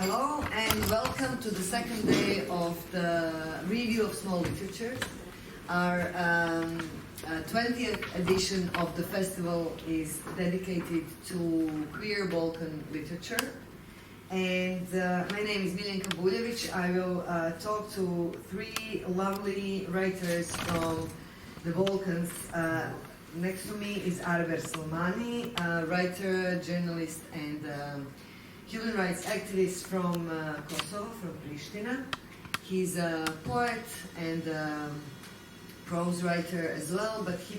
Hello and welcome to the second day of the review of small literatures. Our 20th edition of the festival is dedicated to queer Balkan literature. And my name is Miljenka Buljević. I will talk to three lovely writers from the Balkans. Next to me is Arbër Selmani, writer, journalist, and human rights activist from Kosovo, from Pristina. He's a poet and prose writer as well, but he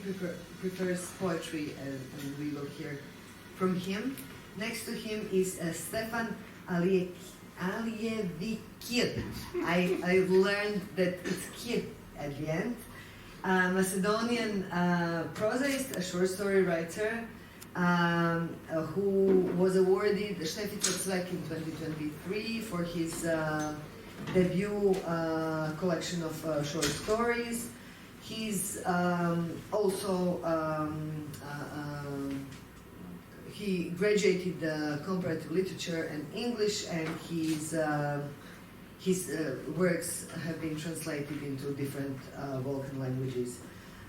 prefers poetry, and we will hear from him. Next to him is Stefan Alijevikj. I learned that it's kid at the end. Macedonian prosaist, a short story writer, who was awarded the Štefica Cvek in 2023 for his debut collection of short stories. He's also he graduated comparative literature and English, and his works have been translated into different Balkan languages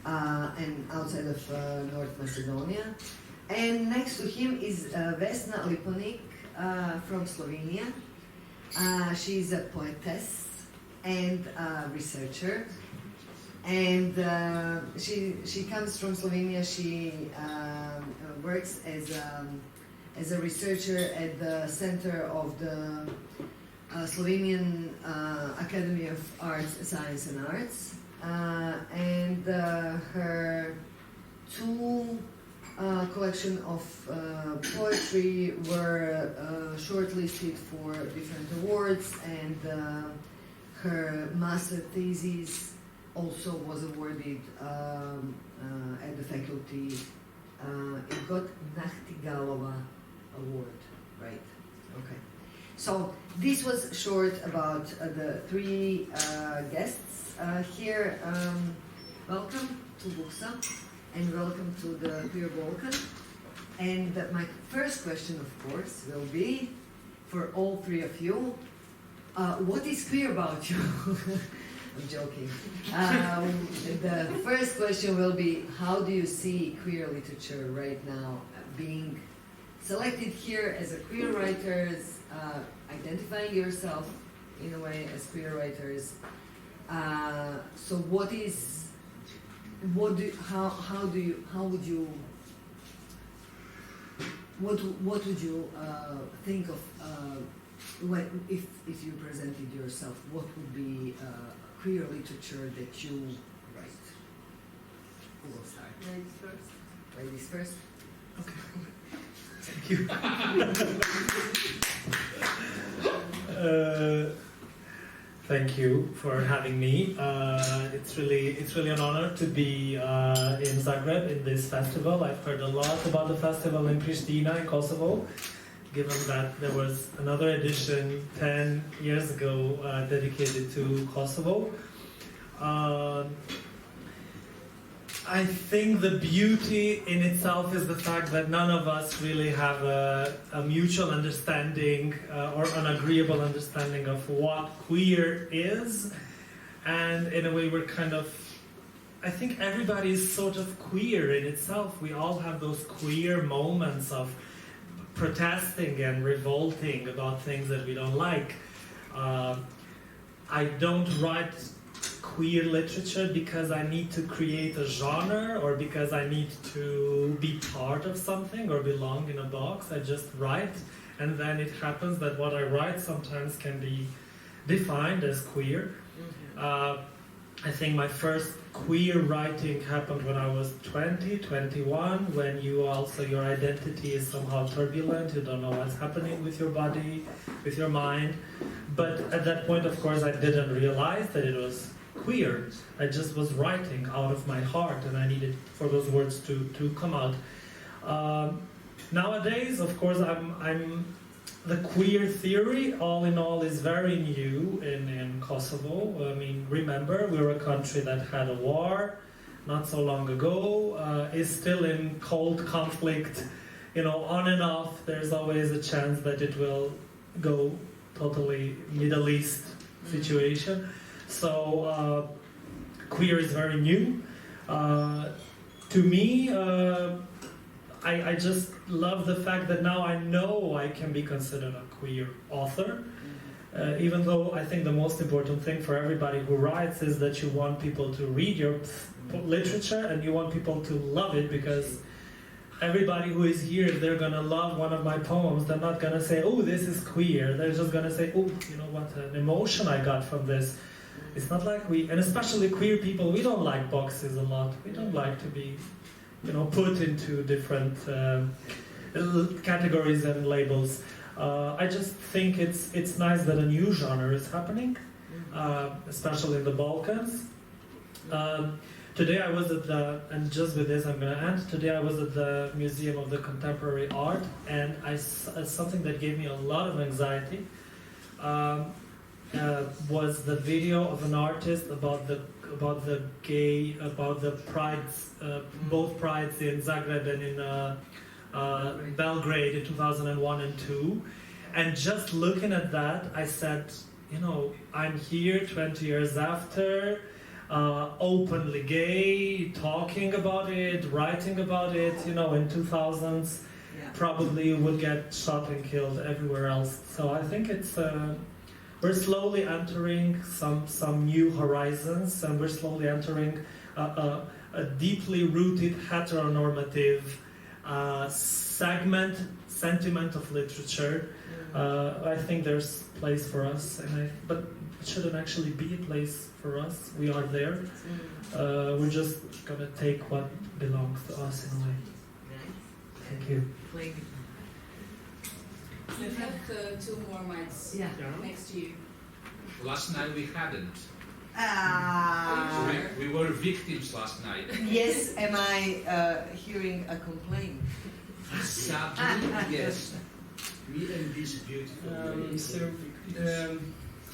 and outside of North Macedonia. And next to him is Vesna Liponik from Slovenia. She's a poetess and a researcher. And she comes from Slovenia. She works as a researcher at the center of the Slovenian Academy of Arts, Science and Arts. And her two collection of poetry were shortlisted for different awards, and her master thesis also was awarded at the faculty. It got Nachtigalova Award, right? Okay. So this was short about the three guests here. Welcome to Buksa, and welcome to the Queer Balkan. And my first question, of course, will be for all three of you: what is queer about you? I'm joking. The first question will be: how do you see queer literature right now being selected here as a queer writers, identifying yourself in a way as queer writers? So what would you think of if you presented yourself? What would be queer literature that you write? Who will start? Ladies first. Ladies first? Okay. Thank you. Thank you for having me. It's really an honor to be in Zagreb in this festival. I've heard a lot about the festival in Pristina in Kosovo, given that there was another edition 10 years ago dedicated to Kosovo. I think the beauty in itself is the fact that none of us really have a mutual understanding or an agreeable understanding of what queer is. And in a way we're I think everybody is sort of queer in itself. We all have those queer moments of protesting and revolting about things that we don't like. I don't write queer literature because I need to create a genre or because I need to be part of something or belong in a box. I just write, and then it happens that what I write sometimes can be defined as queer. Mm-hmm. I think my first queer writing happened when I was 20, 21, when your identity is somehow turbulent, you don't know what's happening with your body, with your mind. But at that point, of course, I didn't realize that it was queer. I just was writing out of my heart, and I needed for those words to come out. Nowadays, of course, the queer theory, all in all, is very new in Kosovo. I mean, remember, we're a country that had a war not so long ago, is still in cold conflict, on and off. There's always a chance that it will go totally Middle East situation. So queer is very new. To me, I just love the fact that now I know I can be considered a queer author. Even though I think the most important thing for everybody who writes is that you want people to read your literature and you want people to love it, because everybody who is here, if they're going to love one of my poems, they're not going to say, oh, this is queer. They're just going to say, oh, you know what, an emotion I got from this. It's not like and especially queer people, we don't like boxes a lot. We don't like to be, put into different categories and labels. I just think it's nice that a new genre is happening, especially in the Balkans. Today I was and just with this I'm going to end, today I was at the Museum of the Contemporary Art, and something that gave me a lot of anxiety was the video of an artist about the prides, both prides in Zagreb and in Belgrade in 2001 and 2, and just looking at that, I said, I'm here 20 years after, openly gay, talking about it, writing about it, in 2000s, probably would get shot and killed everywhere else. So I think it's we're slowly entering some new horizons, and we're slowly entering a deeply rooted heteronormative sentiment of literature. I think there's place for us, but it shouldn't actually be a place for us. We are there. We're just gonna take what belongs to us in a way. Thank you. We have two more mics next to you. Last night we hadn't. We were victims last night. Yes, am I hearing a complaint? Sadly, yes. Me and this beautiful lady. So the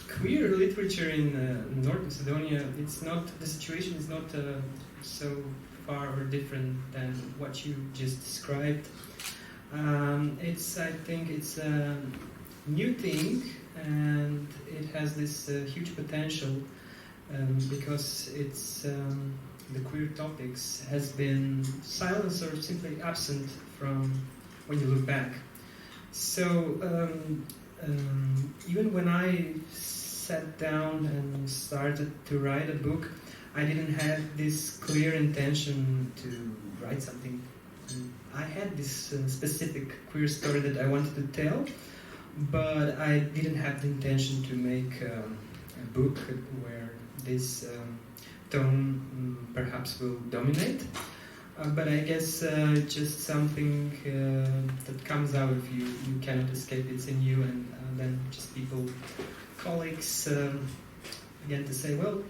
queer literature in North Macedonia, the situation is not so far different than what you just described. I think it's a new thing, and it has this huge potential because it's the queer topics has been silenced or simply absent from when you look back. So even when I sat down and started to write a book, I didn't have this clear intention to write something. I had this specific queer story that I wanted to tell, but I didn't have the intention to make a book where this tone perhaps will dominate. But I guess just something that comes out of you, you cannot escape, it's in you, and then just people, colleagues, begin to say, well,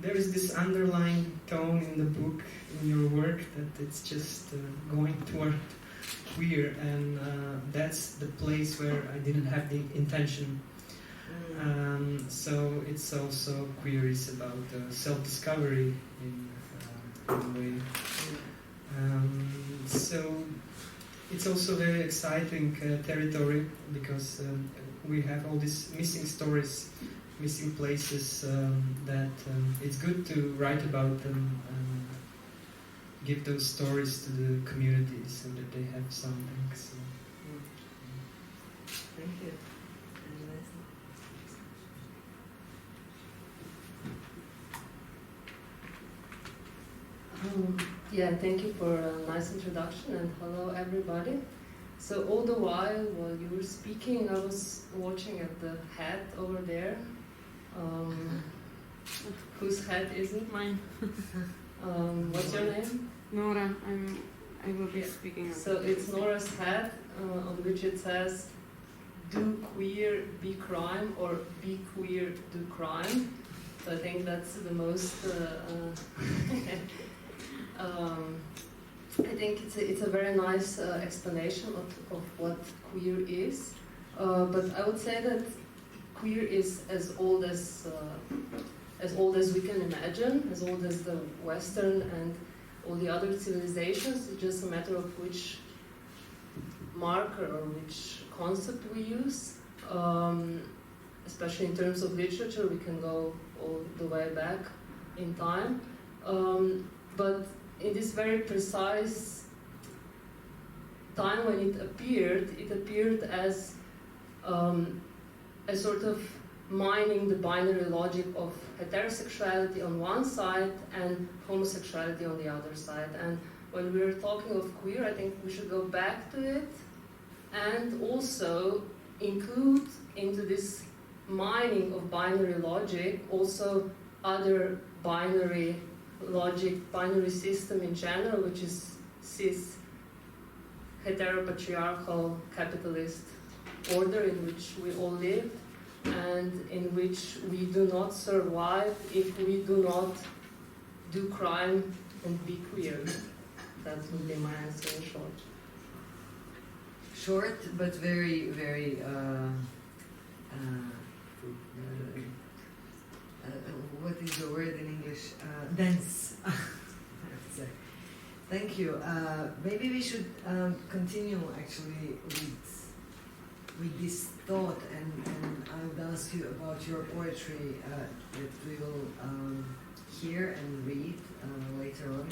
there is this underlying tone in the book, in your work, that it's just going toward queer, and that's the place where I didn't have the intention. So it's also queer is about self-discovery in a way. So it's also very exciting territory, because we have all these missing stories, missing places that it's good to write about them and give those stories to the community so that they have something. So. Thank you. Thank you for a nice introduction, and hello everybody. So all the while you were speaking, I was watching at the hat over there. Whose hat is it? Mine. What's your name? Nora. I will be speaking. So it's Nora's hat, on which it says, "Do queer, be crime," or "Be queer, do crime." So I think that's the most. I think it's a very nice explanation of what queer is. But I would say that queer is as old as we can imagine, as old as the Western and all the other civilizations. It's just a matter of which marker or which concept we use. especially in terms of literature, we can go all the way back in time. But in this very precise time when it appeared as a sort of mining the binary logic of heterosexuality on one side and homosexuality on the other side. And when we're talking of queer, I think we should go back to it and also include into this mining of binary logic also other binary logic, binary system in general, which is cis, heteropatriarchal, capitalist order in which we all live, and in which we do not survive if we do not do crime and be queer. That would be my answer in short. Short, but very, very, what is the word in English? Dense, I have to say. Thank you. Maybe we should continue actually with this thought, and I would ask you about your poetry that we will hear and read later on.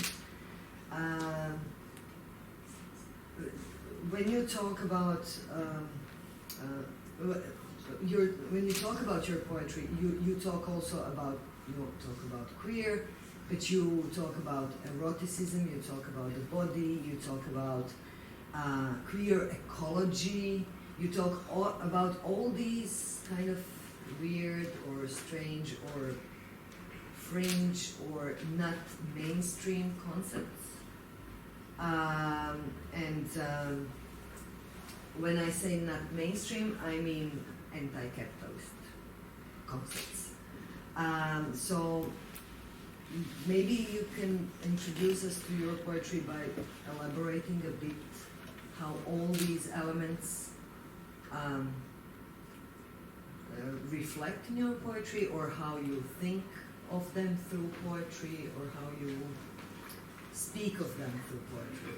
When you talk about when you talk about your poetry, you talk also about queer, but you talk about eroticism, you talk about the body, you talk about queer ecology, you talk about all these kind of weird or strange or fringe or not mainstream concepts. When I say not mainstream, I mean anti-capitalist concepts. So maybe you can introduce us to your poetry by elaborating a bit how all these elements reflect in your poetry, or how you think of them through poetry, or how you speak of them through poetry.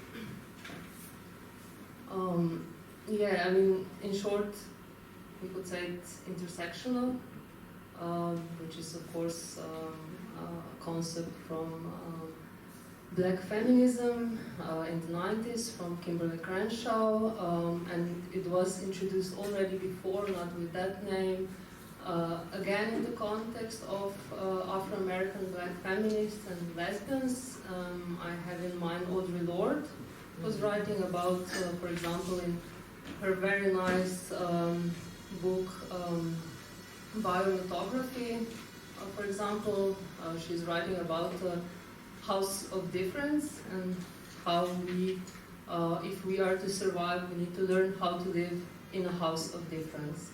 Yeah, I mean, in short, we could say it's intersectional, which is of course a concept from Black feminism in the 90s from Kimberly Crenshaw, and it was introduced already before, not with that name, again in the context of Afro-American Black feminists and lesbians. I have in mind Audre Lorde, was writing about, for example, in her very nice book, Biolithography, for example, she's writing about house of difference and how we, if we are to survive, we need to learn how to live in a house of difference.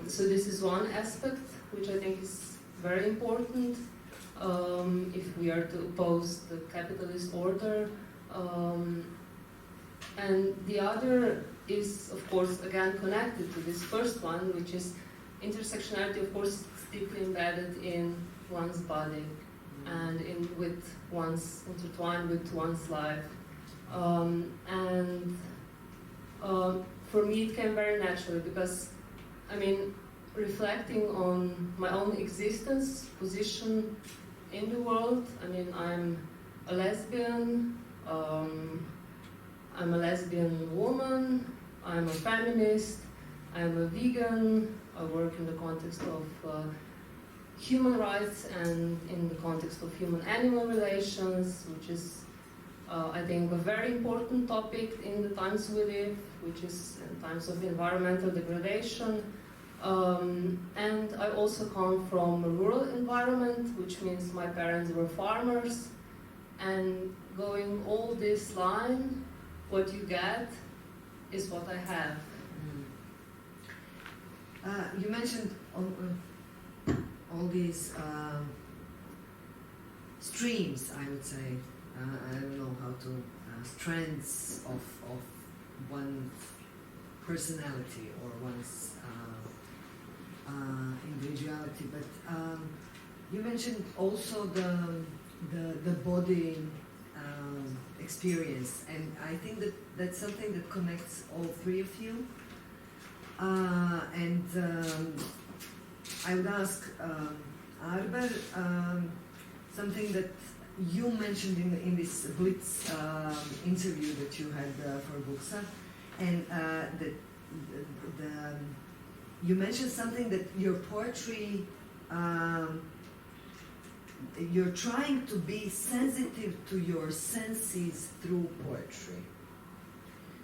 So this is one aspect which I think is very important if we are to oppose the capitalist order. And the other is, of course, again connected to this first one, which is intersectionality, of course, deeply embedded in one's body and intertwined with one's life. For me it came very naturally because, I mean, reflecting on my own existence, position in the world, I mean, I'm a lesbian, I'm a lesbian woman, I'm a feminist, I'm a vegan, I work in the context of human rights and in the context of human-animal relations, which is, I think, a very important topic in the times we live, which is in times of environmental degradation. And I also come from a rural environment, which means my parents were farmers, and going all this line, what you get is what I have. You mentioned all these streams, I would say, I don't know how to, strands of one's personality or one's individuality, but you mentioned also the body experience, and I think that that's something that connects all three of you. And I would ask Arbër something that you mentioned in this Blitz interview that you had for Buksa, and you mentioned something that your poetry, you're trying to be sensitive to your senses through poetry.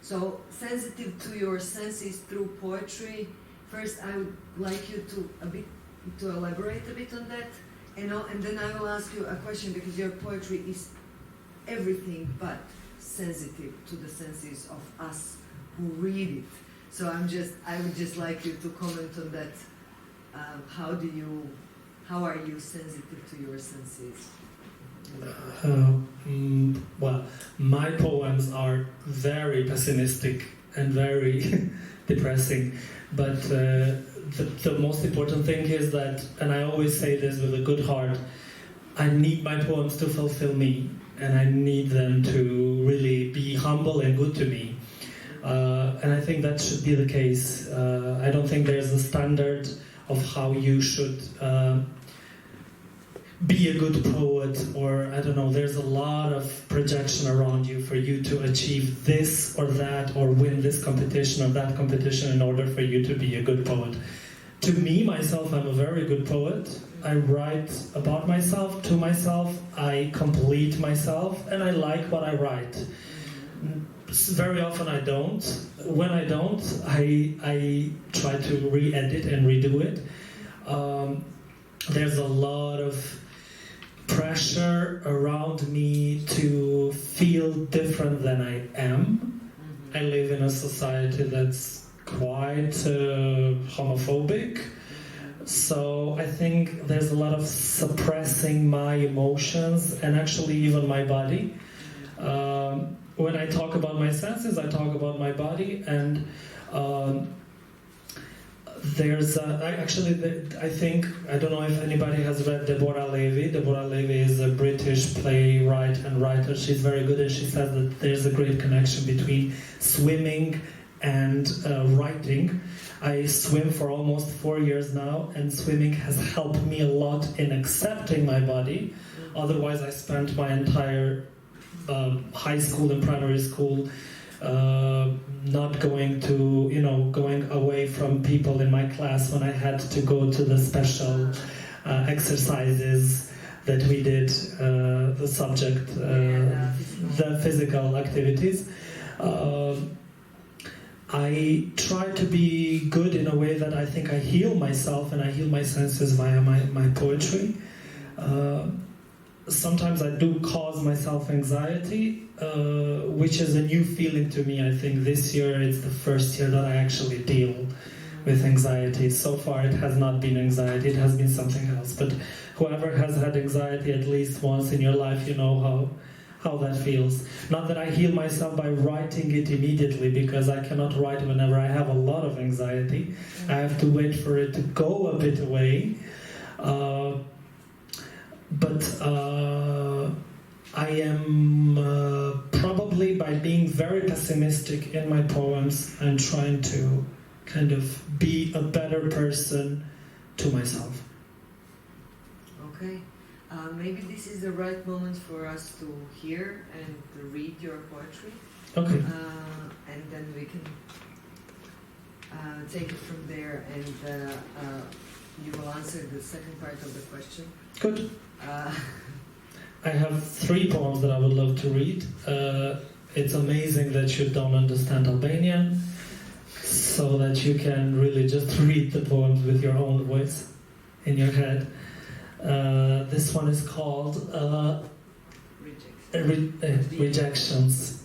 So, sensitive to your senses through poetry. First, I would like you to elaborate a bit on that, and then I will ask you a question, because your poetry is everything but sensitive to the senses of us who read it. So I would just like you to comment on that. How are you sensitive to your senses? Well, my poems are very pessimistic and very depressing, but the most important thing is that, and I always say this with a good heart, I need my poems to fulfill me, and I need them to really be humble and good to me. And I think that should be the case. I don't think there's a standard of how you should be a good poet, or I don't know, there's a lot of projection around you for you to achieve this or that, or win this competition or that competition in order for you to be a good poet. To me, myself, I'm a very good poet. I write about myself, to myself, I complete myself, and I like what I write. Very often I don't. When I don't, I try to re-edit and redo it. There's a lot of pressure around me to feel different than I am. I live in a society that's quite homophobic, so I think there's a lot of suppressing my emotions and actually even my body. When I talk about my senses, I talk about my body, and there's I think, I don't know if anybody has read Deborah Levy. Deborah Levy is a British playwright and writer. She's very good, and she says that there's a great connection between swimming and writing. I swim for almost 4 years now, and swimming has helped me a lot in accepting my body. Otherwise, I spent my entire high school and primary school not going to, going away from people in my class when I had to go to the special exercises that we did, the subject, the physical activities. I try to be good in a way that I think I heal myself and I heal my senses via my poetry. Sometimes I do cause myself anxiety, which is a new feeling to me. I think this year it's the first year that I actually deal with anxiety. So far it has not been anxiety, it has been something else. But whoever has had anxiety at least once in your life, you know how that feels. Not that I heal myself by writing it immediately, because I cannot write whenever I have a lot of anxiety. I have to wait for it to go a bit away. But I am probably, by being very pessimistic in my poems, I'm trying to kind of be a better person to myself. Okay. Maybe this is the right moment for us to hear and to read your poetry. Okay. And then we can take it from there, and you will answer the second part of the question. Good. I have 3 poems that I would love to read. It's amazing that you don't understand Albanian, so that you can really just read the poems with your own voice in your head. This one is called Rejections.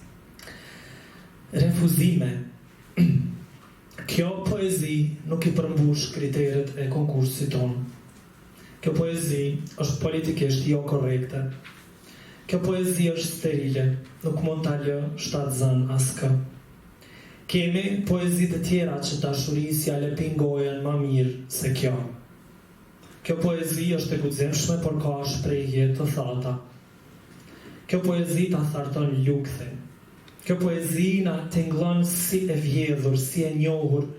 Refuzime. Kjo poezi nuk I përmbush kriteret e konkursit tonë. Kjo poezi është politikisht jo korrekte. Kjo poezi është sterile, nuk mund ta lë shtatzën askë. Kemi poezi të tjera që dashurisja le pingohen më mirë se kjo. Kjo poezi është e guximshme, por ka shprehje të thata. Kjo poezi ta tharton lukthin. Kjo poezi na tingëllon si e vjedhur, si e njohur,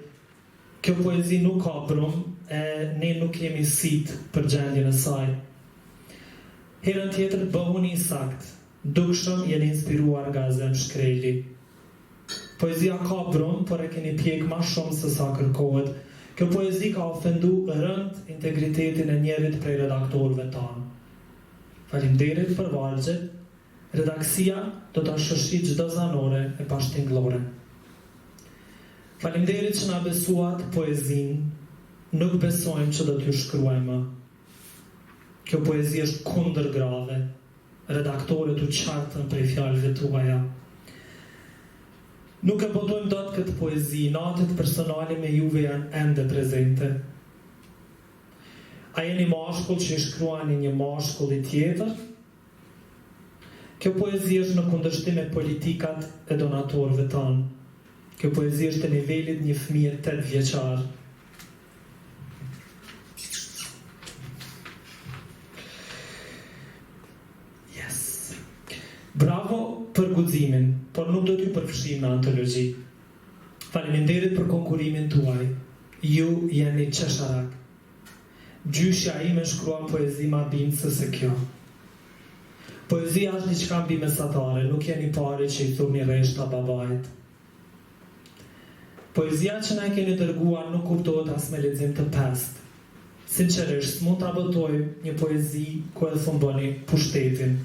Kjo poezi nuk ka brum, e ne nuk kemi sit për gjendjen e saj. Herën tjetër bëhuni sakt, dukshëm jeni inspiruar nga zemshkreli. Poezia ka brum, por e keni pjek ma shumë se sa kërkohet. Kjo poezi ka ofendu rënd integritetin e njerit prej redaktorëve tanë. Faleminderit për vargjet, redaksia do ta shoshit çdo zanore e pashtinglore. Faleminderit që na besuat poezin, nuk besojmë që do t'ju shkruajmë. Kjo poezi është kundër grave, redaktorët u qartën prej fjalëve tuaja. Nuk e botojmë dot këtë poezi, natët personale me juve janë ende prezente. A jeni mashkull që i shkruani një mashkulli tjetër? Kjo poezi është në kundërshtim me politikat e donatorëve tanë. Kjo poezi është e nivelit një fëmije 8 vjeçar. Yes. Bravo për guximin, por nuk do t'ju përfshim në antologji. Faleminderit për konkurimin tuaj. Ju jeni qesharak. Gjyshja ime shkruan poezi ma bindëse se kjo. Poezia është diçka mbi mesatare, nuk jeni pari që i thuni reshta babait. Poezia që na keni dërguar nuk kuptohet as me lexim të pest. Sinqerisht, mund ta botoj një poezi ku e thumboni pushtetin.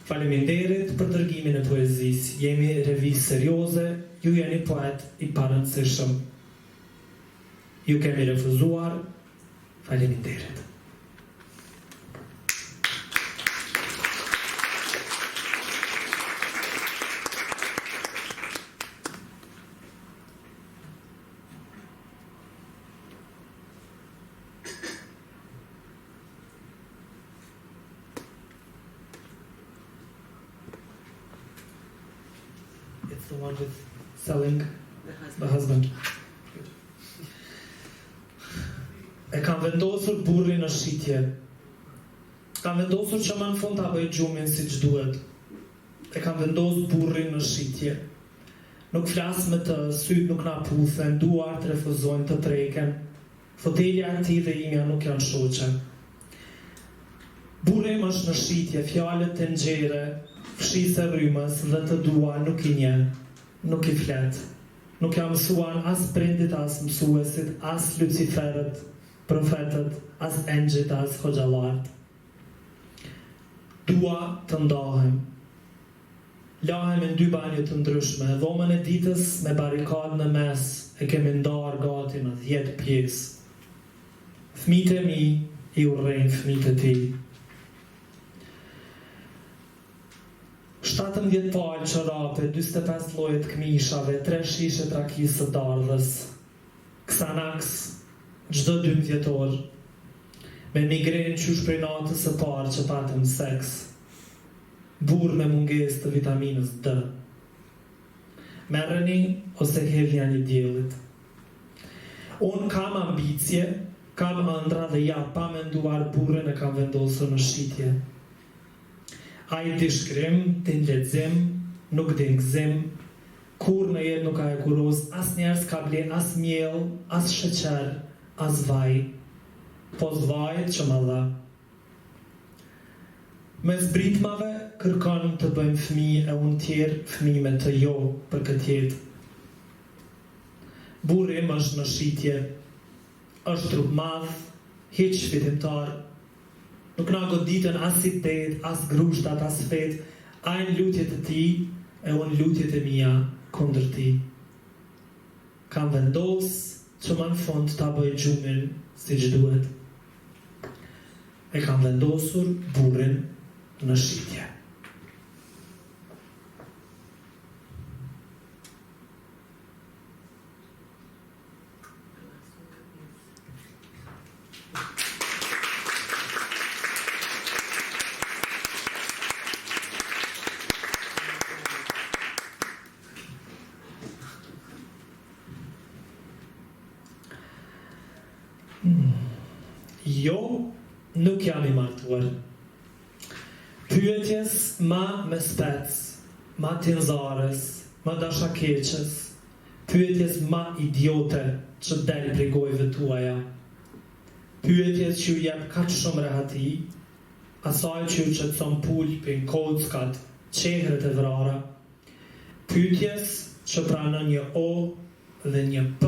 Faleminderit për dërgimin e poezisë. Jemi revistë serioze, ju jeni poet i parëndësishëm. Ju kemi refuzuar. Faleminderit. It's the one with selling the husband. E kam vendosur burrin në shitje. Kam vendosur që më në fund ta bëj gjumin si që duhet. E kam vendosur burrin në shitje. Nuk flas me të, syt nuk na puthen, duart refuzojnë të preken. Fotelja e tij dhe imja nuk janë shoqe. Burri im është në shitje, fjalët të nxjerrë, fshise rrymës dhe të dua nuk i nje, nuk i flet. Nuk jam mësuan as prindit, as mësuesit, as luciferët, profetët, as engjit, as hoxhalart. Dua të ndahem. Lahem në 2 banjë të ndryshme, dhomën e ditës me barikadë në mes e kemi ndarë gati në 10 pjesë. Fëmijët e mi i urrejnë fëmijët e tij. 17 palë çorape, 45 lloje të këmishave, 3 shishe trakisë së dardhës. Xanax çdo 12 orë. Me migrenë qysh prej natës së parë që patëm seks. Burr me mungesë të vitaminës D. Merreni ose hedhja një diellit. Unë kam ambicje, kam ëndra dhe ja pa menduar burrin e kam vendosur në shitje. Ai di shkrim, din lexim, nuk din gëzim, kur në jetë nuk ka e kuroz, as njerës ka ble, as miell, as sheqer, as vaj, po zvajt që më dha. Me zbritmave kërkon të bëjmë fëmijë e unë tjerë fëmijë me të jo për këtë jetë. Burri im është në shitje, është trup madh, hiq fitimtar. Nuk na goditën as i det, as grushtat, as fet, ajnë lutjet e tij e unë lutjet e mia kundër tij. Kam vendos që më në fund ta bëj gjumin si që duhet. E kam vendosur burrin në shitje. Jo, nuk jam i martuar. Pyetjes ma me spec, ma tinzares, ma dashakeqes, pyetjes ma idiote që del prej gojëve tuaja, pyetjes që ju jep kaq shumë rehati, asaj që ju qetëson pulpin, kockat, qehret e vrara, pyetjes që pranon një O dhe një P,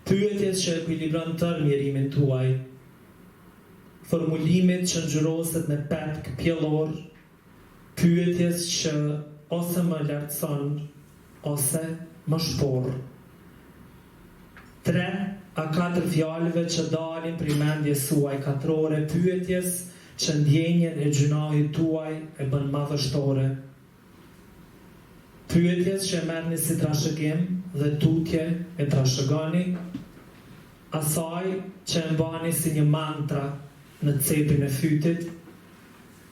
pyetjes që ekuilibron tërë mjerimin tuaj, formulimit që ngjyroset me petk pjellor, pyetjes që ose më lartëson, ose më shpor. 3 a 4 fjalëve që dalin prej mendjes suaj katrore, pyetjes që ndjenjen e gjunahit tuaj e bën madhështore. Pyetjes që e merrni si trashëgim dhe tutje e trashëgoni, asaj që e mbani si një mantra në cepin e fytit,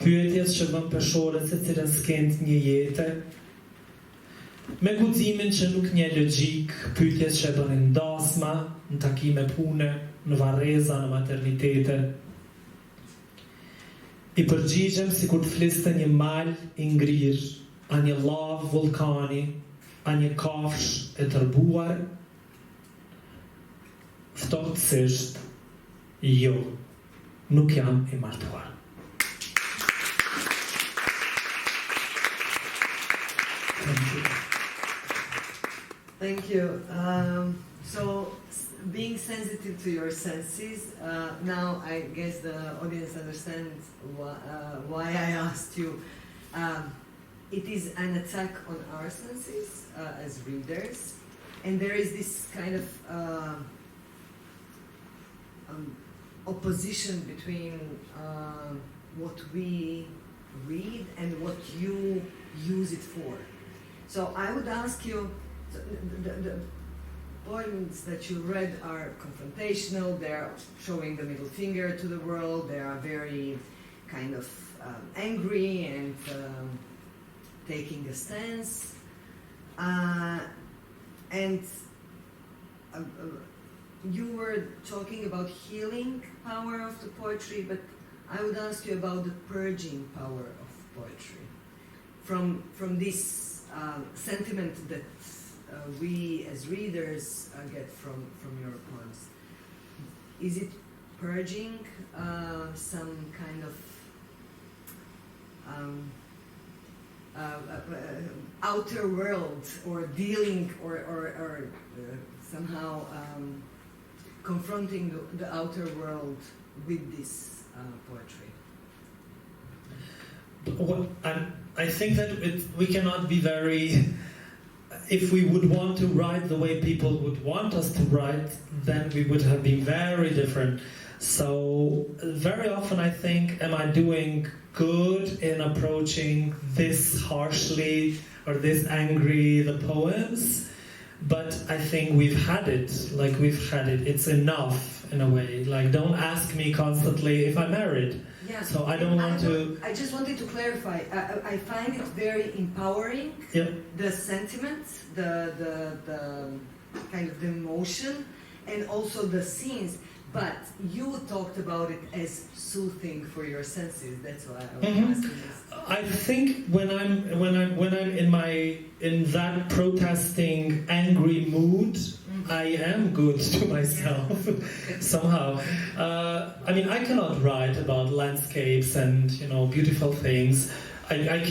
pyetjes që vën peshore se cilën skend një jete, me guximin që nuk një logjik, pyetjes që e bënin ndasma, në takime pune, në varreza, në maternitete. I përgjigjem si kur të fliste një mal i ngrirë, a një lavë vulkani, a një kafsh e tërbuar, ftohtësisht, jo, nuk jam i martuar. Thank you. So, being sensitive to your senses, now I guess the audience understands why I asked you. It is an attack on our senses as readers, and there is this kind of opposition between what we read and what you use it for. So I would ask you, the poems that you read are confrontational, they're showing the middle finger to the world, they are very kind of angry and taking a stance. You were talking about healing power of the poetry, but I would ask you about the purging power of poetry. From this sentiment that we as readers get from your poems. Is it purging some kind of outer world, or dealing or somehow confronting the outer world with this poetry? Well, I think that we cannot be very... If we would want to write the way people would want us to write, then we would have been very different. So very often I think, am I doing good in approaching this harshly or this angry the poems? But I think we've had it. It's enough in a way. Like, don't ask me constantly if I'm married. Yeah. So I don't want to... I just wanted to clarify. I find it very empowering. Yeah. The sentiment, the kind of the emotion, and also the scenes. But you talked about it as soothing for your senses. That's why I was asking this. I think when I'm in that protesting, angry mood, I am good to myself somehow. I mean, I cannot write about landscapes and beautiful things. I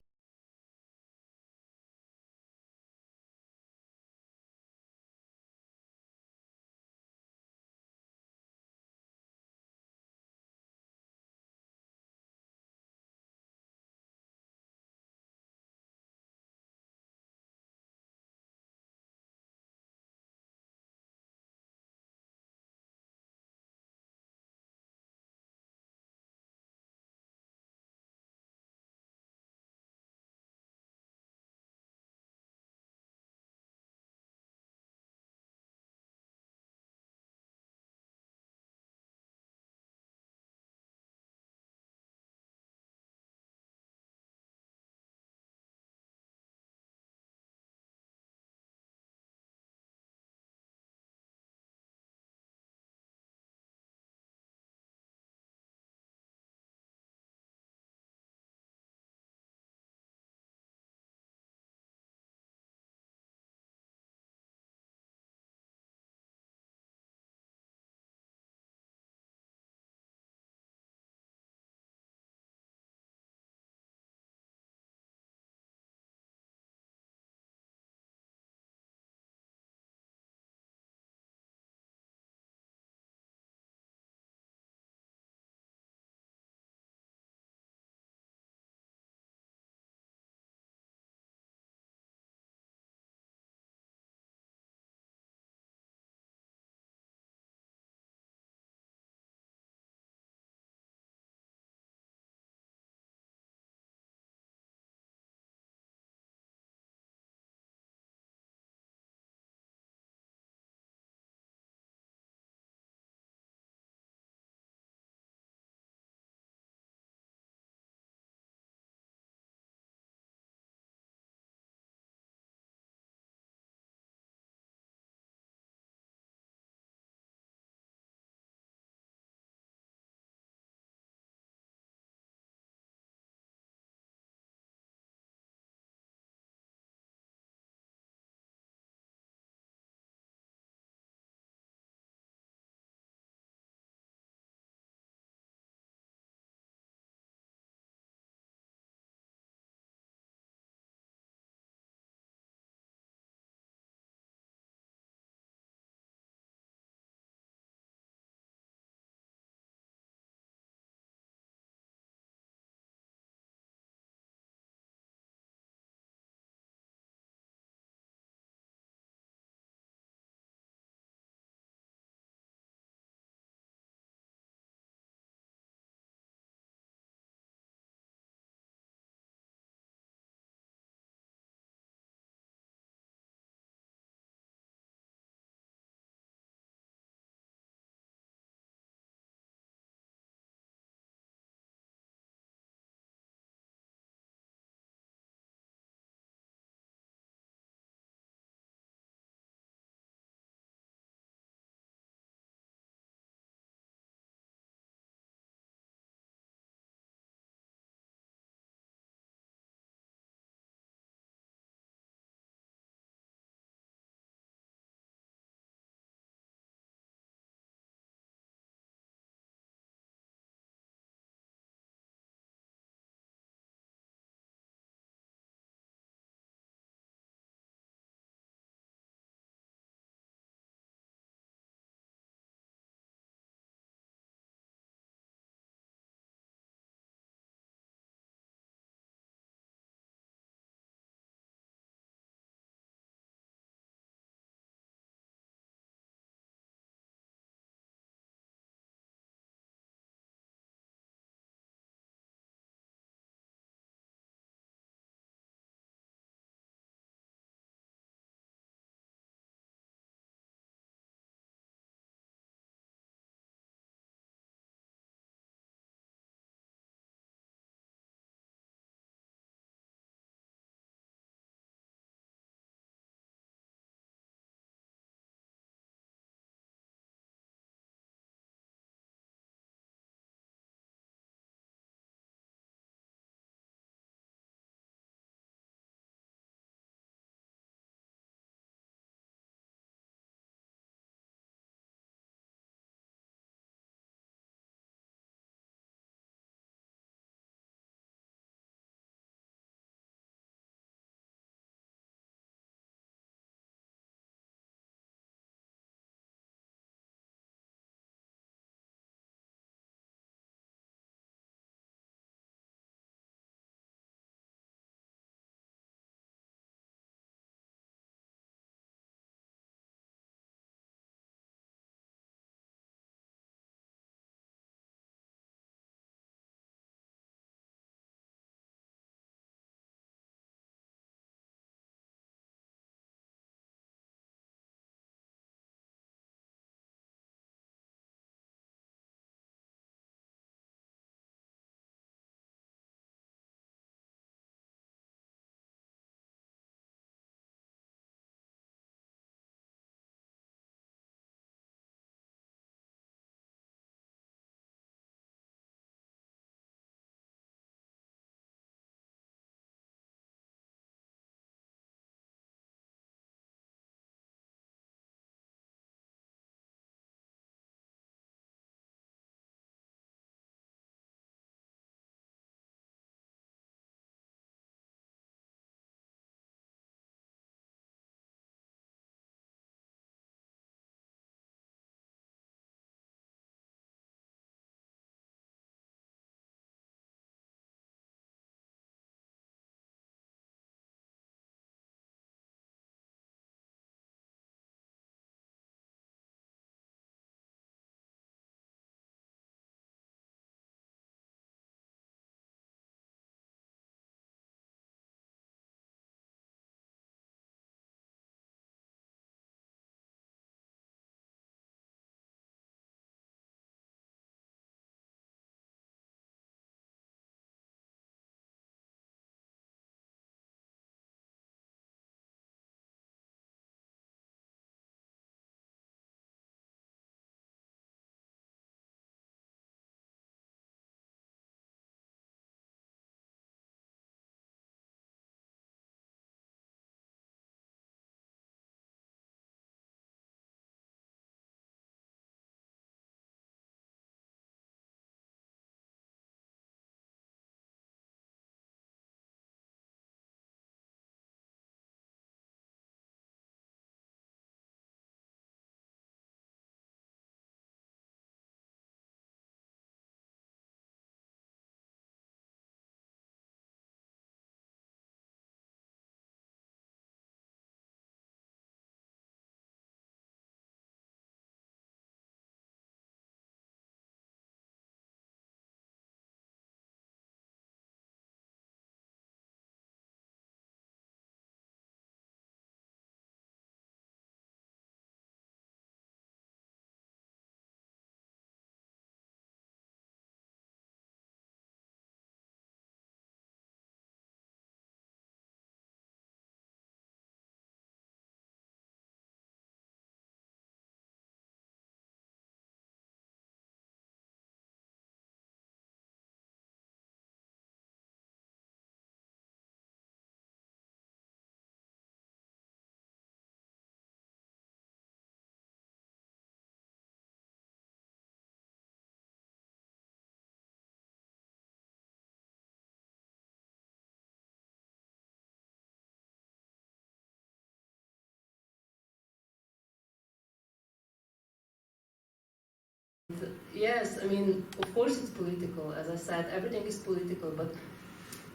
yes, I mean, of course it's political. As I said, everything is political, but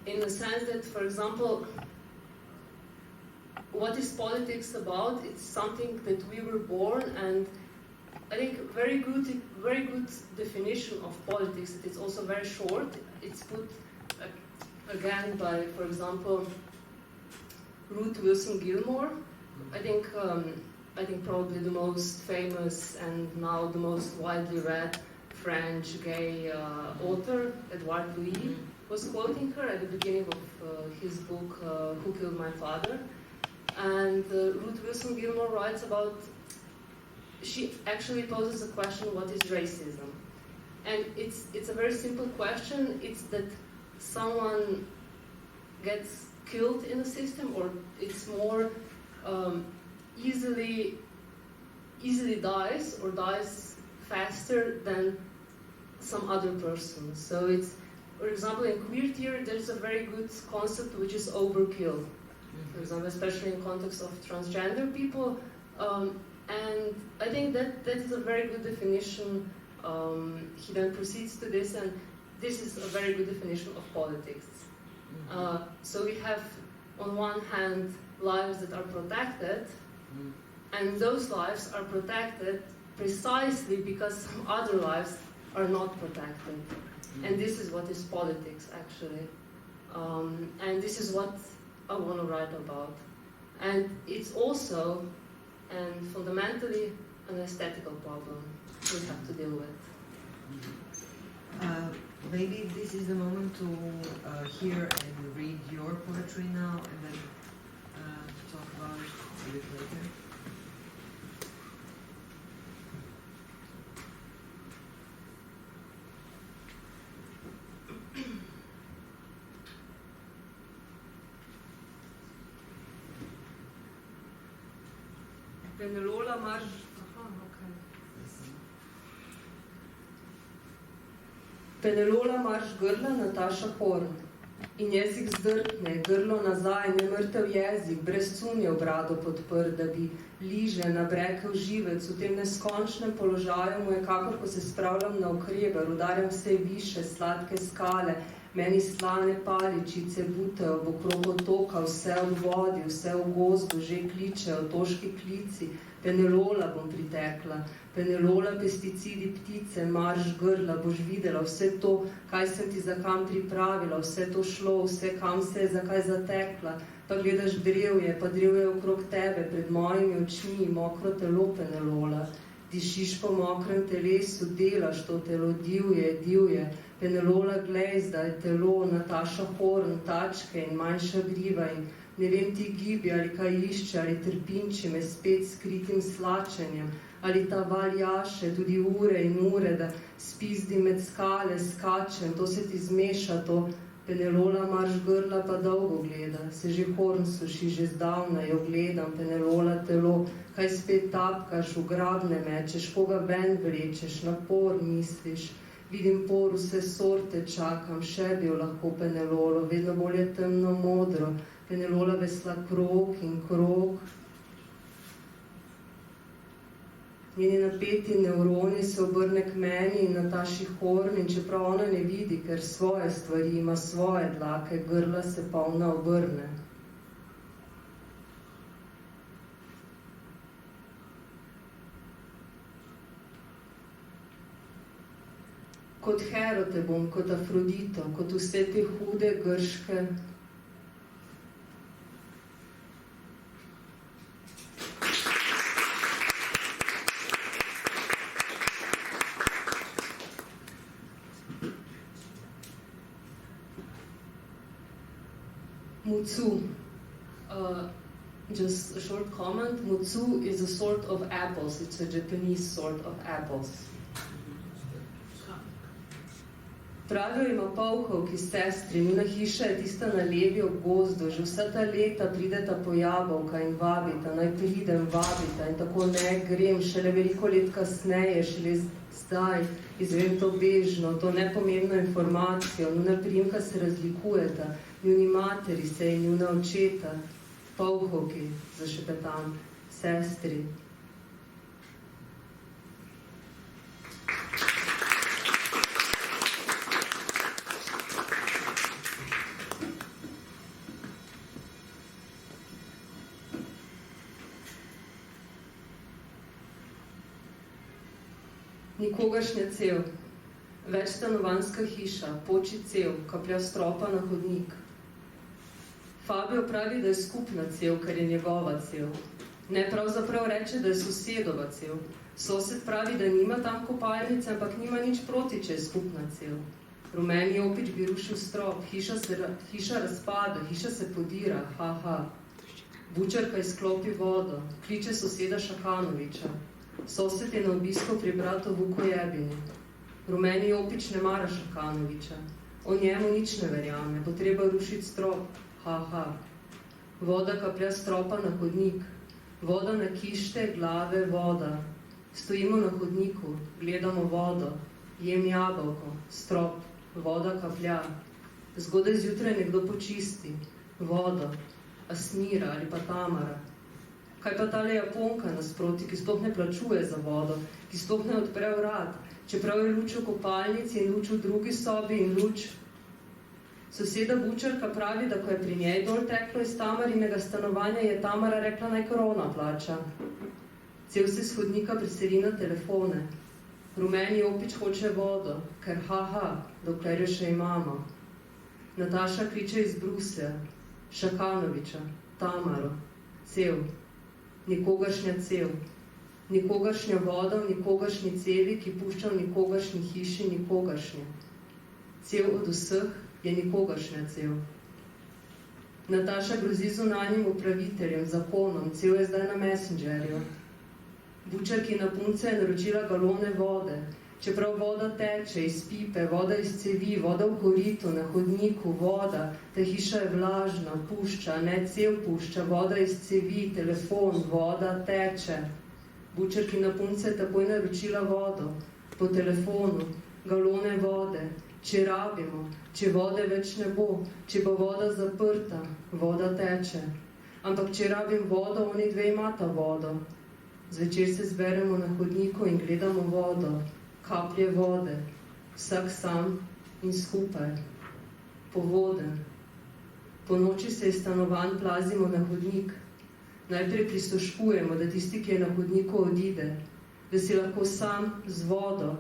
in the sense that, for example, what is politics about? It's something that we were born, and I think very good definition of politics. It's also very short. It's put again by, for example, Ruth Wilson Gilmore. I think probably the most famous and now the most widely read French gay author, Edouard Louis, was quoting her at the beginning of his book, Who Killed My Father? And Ruth Wilson Gilmore writes about, she actually poses a question, what is racism? And it's a very simple question. It's that someone gets killed in a system, or it's more easily dies, or dies faster than some other person. So it's, for example, in queer theory, there's a very good concept which is overkill. For example, especially in context of transgender people. And I think that is a very good definition. He then proceeds to this, and this is a very good definition of politics. So we have, on one hand, lives that are protected, and those lives are protected precisely because some other lives are not protected. And this is what is politics, actually. And this is what I want to write about. And it's also, and fundamentally, an aesthetical problem we have to deal with. Maybe this is the moment to hear and read your poetry now, and then talk about it a bit later. Penelola Marš... Penelola Marš grla, Nataša Horn. In jezik zdrkne, grlo nazaj, nemrtev jezik, brez cunje v brado podprt, da bi liže nabrekel živec. V tem neskončnem položaju mu je, kakor ko se spravljam na okreber, udarjam vse više, sladke skale, meni slane paličice butejo, v okrog otoka, vse v vodi, vse v gozdu, že kličejo, otoški klici. Penelola bom pritekla, Penelola, pesticidi, ptice, marš grla, boš videla vse to, kaj sem ti za kam pripravila, vse to šlo, vse kam se je zakaj zatekla, pa gledaš drevje, pa drevje okrog tebe, pred mojimi očmi, mokro telo, Penelola. Dišiš po mokrem telesu, delaš to telo, divje, Penelola, glej zdaj telo, Nataša Horn, tačke in manjša griva in ne vem ti gibi, ali kaj išče, ali trpinči me spet skritim slačenjem, ali ta val jaše, tudi ure in ure, da spizdi med skale, skačem, to se ti zmeša, to Penelola marš grla pa dolgo gleda, se že horn suši, že zdavna jo gledam, Penelola telo, kaj spet tapkaš, v grabne mečeš, koga ven vlečeš, na por misliš, vidim por, vse sorte čakam, še bi jo lahko Penelolo, vedno bolj je temno modro, Penelola vesla krog in krog. Njeni napeti nevroni se obrne k meni in Nataši Horn, in čeprav ona ne vidi, ker svoje stvari ima, svoje dlake, grla se polna obrne. Kot Hero te bom, kot Afrodito, kot vse te hude grške. Mutsu. Just a short comment. Mutsu is a sort of apples. It's a Japanese sort of apples. Pravijo ima polhovki sestri, njuna hiša je tista na levi ob gozdu, že vsa ta leta prideta po jabolka in vabita, naj pridem, vabita in tako ne grem, šele veliko let kasneje, šele zdaj izvem to bežno, to nepomembno informacijo, njuna priimka se razlikujeta, njuni materi se in njuna očeta, polhovki, zašepetam, sestri. nikogaršnja cev, večstanovanjska hiša, poči cev, kaplja stropa na hodnik. Fabio pravi, da je skupna cev, ker je njegova cev. Ne, pravzaprav reče, da je sosedova cev. Sosed pravi, da nima tam kopalnice, ampak nima nič proti, če je skupna cev. Rumeni opič bi rušil strop, hiša razpada, hiša se podira, ha. Bučarka izklopi vodo, kliče soseda Šakanoviča. Sosed je na obisku pri bratu Vukojebini. Rumeni opič ne mara Šakanoviča. O njemu nič ne verjame, bo treba rušiti strop, ha. Voda kaplja stropa na hodnik. Voda na kište, glave, voda. Stojimo na hodniku, gledamo vodo. Jem jabolko, strop, voda kaplja. Zgodaj zjutraj nekdo počisti, vodo. Asmira ali pa Tamara. Kaj pa tale Japonka nasproti, ki sploh ne plačuje za vodo, ki sploh ne odpre vrat, čeprav je luč v kopalnici in luč v drugi sobi in luč. Soseda Bučarka pravi, da ko je pri njej dol teklo iz Tamarinega stanovanja, je Tamara rekla, naj korona plača. Cel se s hodnika preseli na telefone. Rumeni opič hoče vodo, ker ha, dokler jo še imamo. Nataša kliče iz Bruslja, Šakanoviča, Tamaro, cev, nikogaršnja cev, nikogaršnja voda v nikogaršnji cevi, ki pušča v nikogaršnji hiši nikogaršnja. Cev od vseh je nikogaršnja cev. Nataša grozi zunanjim upraviteljem, zakonom, cev je zdaj na Messengerju. Bučarkina punca je naročila galone vode, čeprav voda teče iz pipe, voda iz cevi, voda v koritu, na hodniku, voda, ta hiša je vlažna, pušča, ne cev pušča, voda iz cevi, telefon, voda teče. Bučarkina punca je takoj naročila vodo, po telefonu, galone vode, če rabimo, če vode več ne bo, če bo voda zaprta, voda teče. Ampak če rabim vodo, oni dve imata vodo. Zvečer se zberemo na hodniku in gledamo vodo, kaplje vode, vsak sam in skupaj, povoden. Po noči se iz stanovanj plazimo na hodnik. Najprej prisluškujemo, da tisti, ki je na hodniku, odide, da si lahko sam z vodo,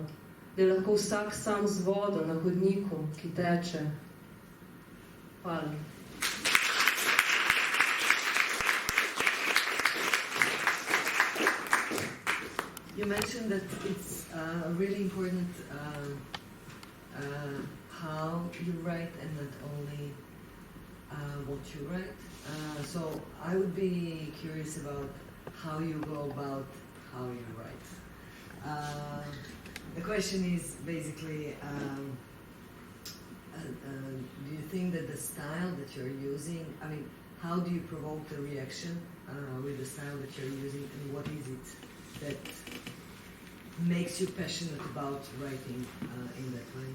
da je lahko vsak sam z vodo na hodniku, ki teče. Hvala. You mentioned that it's really important how you write and not only what you write. So I would be curious about how you go about how you write. The question is basically, do you think that the style that you're using, I mean, how do you provoke the reaction with the style that you're using, and what is it that makes you passionate about writing in that way?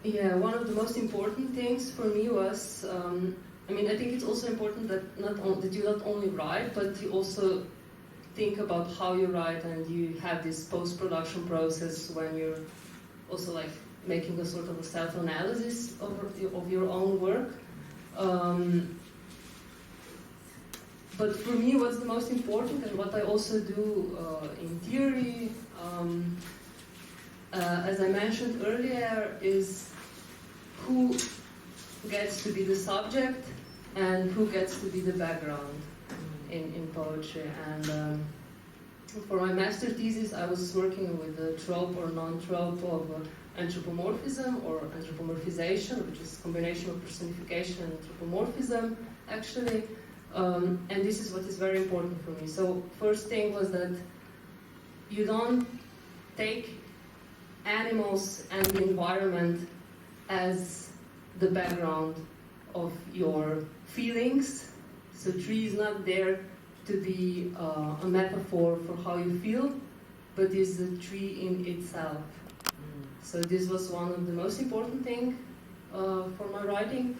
Yeah, one of the most important things for me was, I think it's also important that that you not only write, but you also think about how you write, and you have this post-production process when you're also like making a sort of a self-analysis of your own work. But for me, what's the most important, and what I also do in theory, as I mentioned earlier, is who gets to be the subject and who gets to be the background in poetry. And for my master thesis, I was working with the trope or non-trope of anthropomorphism or anthropomorphization, which is a combination of personification and anthropomorphism, actually. And this is what is very important for me. So first thing was that you don't take animals and the environment as the background of your feelings. So tree is not there to be a metaphor for how you feel, but is the tree in itself. So this was one of the most important things for my writing.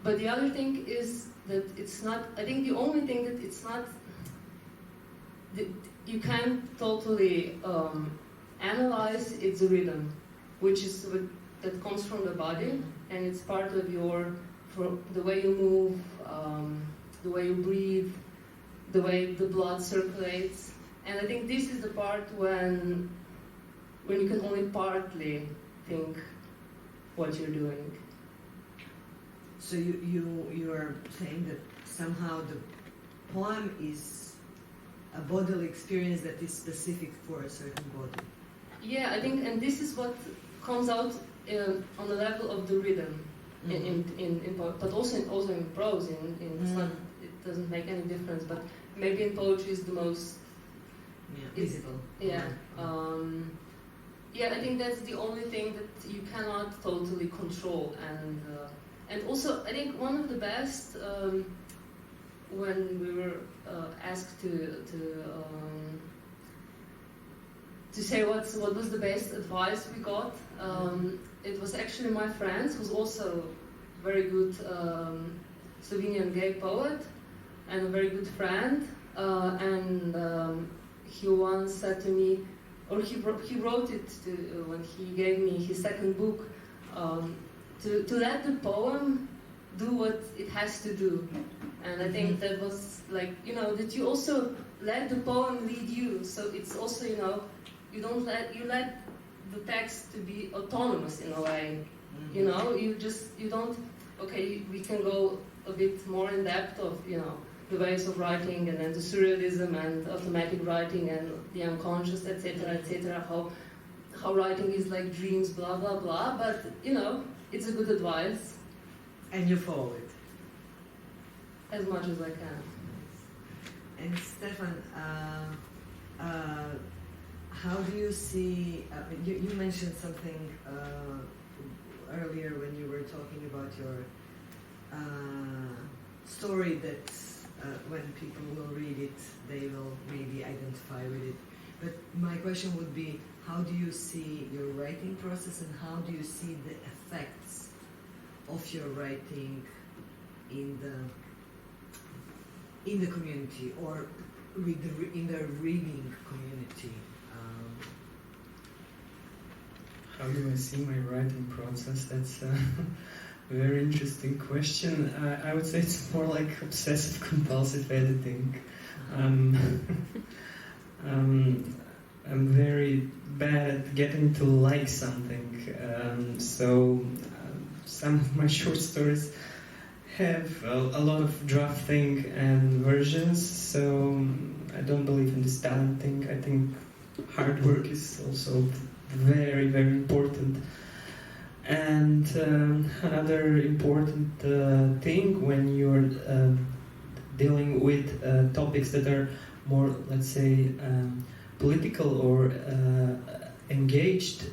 But the other thing is that it's not, I think the only thing that it's not, that you can't totally analyze its rhythm, which is that comes from the body, and it's part of the way you move, the way you breathe, the way the blood circulates. And I think this is the part when you can only partly think what you're doing. So you are saying that somehow the poem is a bodily experience that is specific for a certain body. Yeah, I think, and this is what comes out on the level of the rhythm, in but also in prose. It's not, it doesn't make any difference. But maybe in poetry is the most visible. Yeah. I think that's the only thing that you cannot totally control, and also I think one of the best when we were asked to say what was the best advice we got. It was actually my friend, who's also a very good Slovenian gay poet and a very good friend, and he once said to me, or he wrote it when he gave me his second book, to let the poem do what it has to do. And I think that was like, that you also let the poem lead you. So it's also, you let the text to be autonomous in a way. You don't, okay, we can go a bit more in depth of, the ways of writing, and then the surrealism and automatic writing and the unconscious, etc., how writing is like dreams, blah, blah, blah. But, it's a good advice. And you follow it? As much as I can. And Stefan, how do you see, you mentioned something earlier when you were talking about your story that when people will read it, they will maybe identify with it. But my question would be, how do you see your writing process, and how do you see the effects of your writing in the community, or in the reading community? How do I see my writing process? That's a very interesting question. I would say it's more like obsessive-compulsive editing. I'm very bad at getting to like something. Some of my short stories have a lot of drafting and versions, so I don't believe in this talent thing. I think hard work is also very, very important. And another important thing when you're dealing with topics that are more, let's say, political or engaged,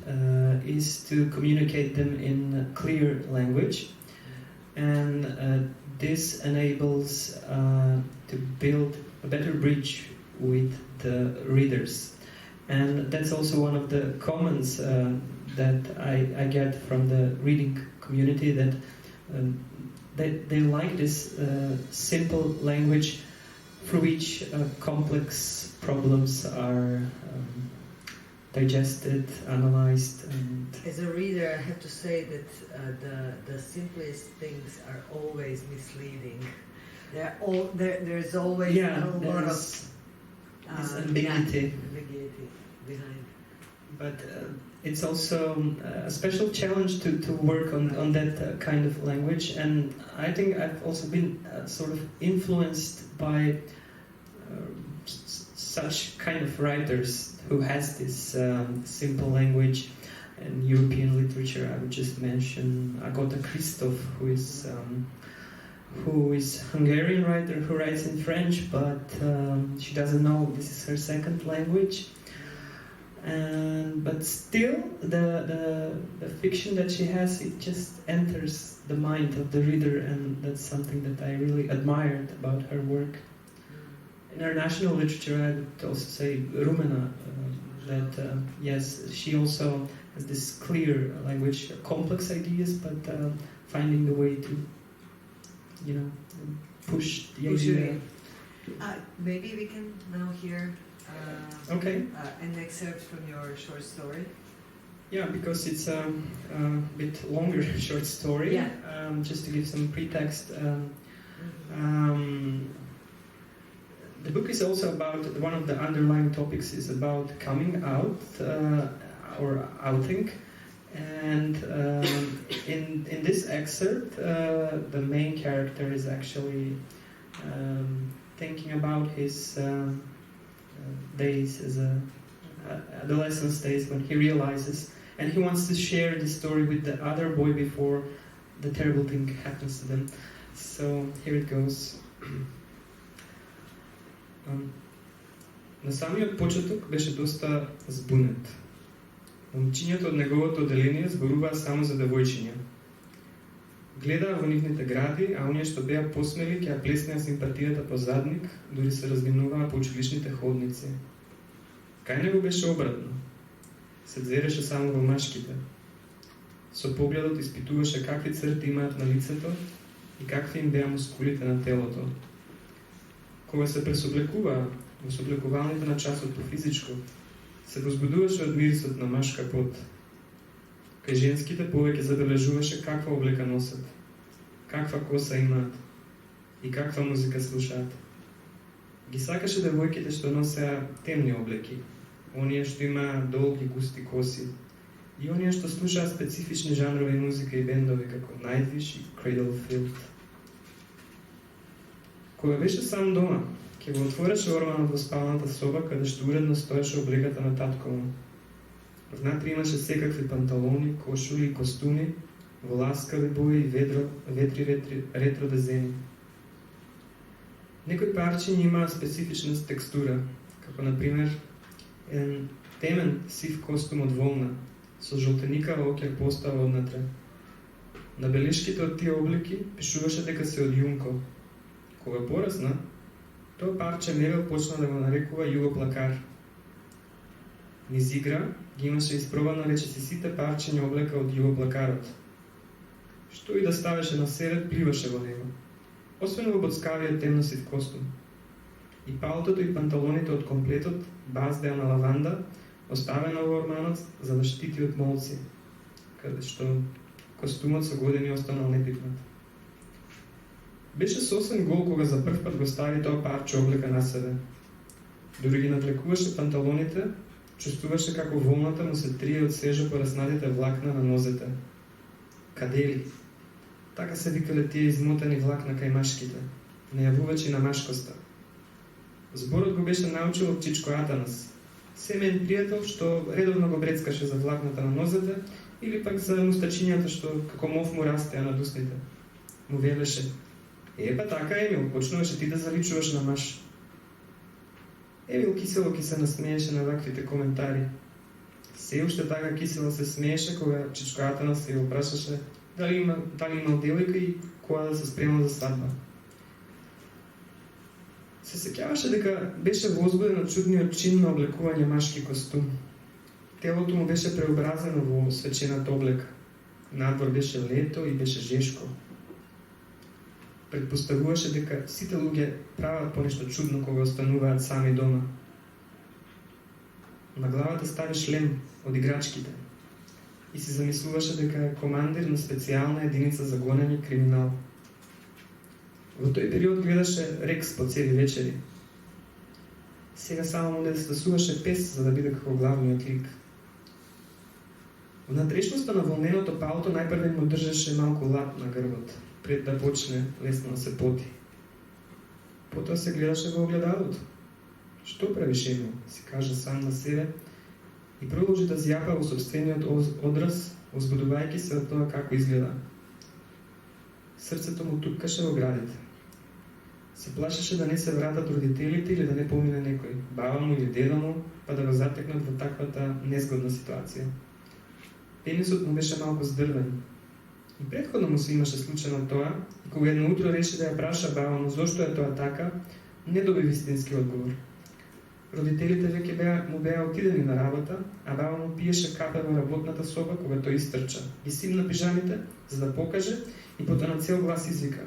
is to communicate them in clear language. And this enables to build a better bridge with the readers. And that's also one of the comments that I get from the reading community, that they like this simple language through which complex problems are digested, analyzed. And as a reader, I have to say that the simplest things are always misleading. There's always a lot of this ambiguity behind. But it's also a special challenge to work on that kind of language, and I think I've also been sort of influenced by such kind of writers who has this simple language. In European literature, I would just mention Agota Christoph, who is Hungarian writer who writes in French, but she doesn't know this is her second language. But still, the fiction that she has, it just enters the mind of the reader, and that's something that I really admired about her work. In her national literature, I would also say Rumena, that yes, she also has this clear language, complex ideas, but finding the way to, push the idea. Maybe we can now hear an excerpt from your short story. Yeah, because it's a bit longer short story. Yeah. Just to give some pretext. The book is also about, one of the underlying topics is about coming out or outing. And in this excerpt, the main character is actually thinking about his days as adolescence days when he realizes, and he wants to share the story with the other boy before the terrible thing happens to them. So here it goes. На самиот почеток беше доста збунет. Момчињата од неговото одделение зборуваа само за девојчиња. Гледаа во нивните гради, а оние што беа посмели ќе ја плеснеа симпатијата по задник, дури се разминуваа по училишните ходници. Кај него беше обратно. Се дзереше само во машките. Со погледот испитуваше какви црти имаат на лицето и какви им беа мускулите на телото. Кога се пресоблекуваа во соблекувалните на часот по физичко, се возбудуваше од мирисот на машка пот. Кај женските повеќе забележуваше каква облека носат, каква коса имаат и каква музика слушаат. Ги сакаше девојките што носеа темни облеки, оние што имаа долги густи коси и оние што слушаа специфични жанрови музика и бендови како Nightwish и Cradlefield. Кога беше сам дома, ќе го отвореше орманот во спалната соба, каде што уредно стоеше облегата на татко му. Внатре имаше секакви панталони, кошули и костуми, во ласкави бои и ветри ретро дизајни. Некои парчиња имаа специфична текстура, како например еден темен сив костум од волна, со жолтеникава окер постава однатре. На белешките од тие облеки пишуваше дека се од Јунко. Кога порасна, тоа парче Невел почна да го нарекува југоплакар. Низ игра ги имаше испробано речиси сите парчиња облека од југоплакарот. Што и да ставеше на серед, пливаше во него. Освен во боцкавиот темносив костум. И палтото и панталоните од комплетот, баздеа на лаванда, оставена во орманот за да штити од молци, каде што костумот со години останал непипнат. Беше сосем гол кога за прв пат го стави тоа парче облека на себе. Дури ги навлекуваше панталоните, чувствуваше како волната му се трие од свежо пораснатите влакна на нозете. Кадели? Така се викале тие измотани влакна кај машките, најавувачи на машкоста. Зборот го беше научил од чичко Атанас, семеен пријател што редовно го брецкаше за влакната на нозете или пак за мустачињата што како мов му растеа над устните. Му велеше: "Епа така, Емил, почнуваше ти да заличуваш на маш." Емил кисело ки се насмееше на ваквите коментари. Се уште така кисело се смееше кога чичко Атанас се ја опрашаше дали имал девојка и кога да се спремал за свадба. Се сеќаваше дека беше возбуден од чудниот чин на облекување машки костум. Телото му беше преобразено во свечената облека. Надвор беше лето и беше жешко. Предпоставуваше дека сите луѓе прават понешто чудно кога остануваат сами дома. На главата стави шлем од играчките и се замислуваше дека е командир на специјална единица за гонење криминал. Во тој период гледаше Рекс по цели вечери. Сега само му недостасуваше пес за да биде како главниот лик. Во натрешноста на волненото палто најпрвен му држеше малку лап на грбот, пред да почне лесно да се поти. Потоа се гледаше во огледалото. Што правиш, Емил? Си кажа сам на себе и продолжи да зјапа во собствениот одраз, возбудувајќи се од тоа како изгледа. Срцето му тупкаше во градите. Се плашеше да не се вратат родителите или да не помине некој, баба му или деда му, па да го затекнат во таквата незгодна ситуација. Пенисот му беше малку здрвен. И претходно му се имаше случај на тоа, и кога едно утро реши да ја праша баба му зошто е тоа така, не доби вистински одговор. Родителите веќе му беа отидени на работа, а баба му пиеше кафе во работната соба кога тој истрча. Ги симна пижамите, за да покаже, и потоа на цел глас извика: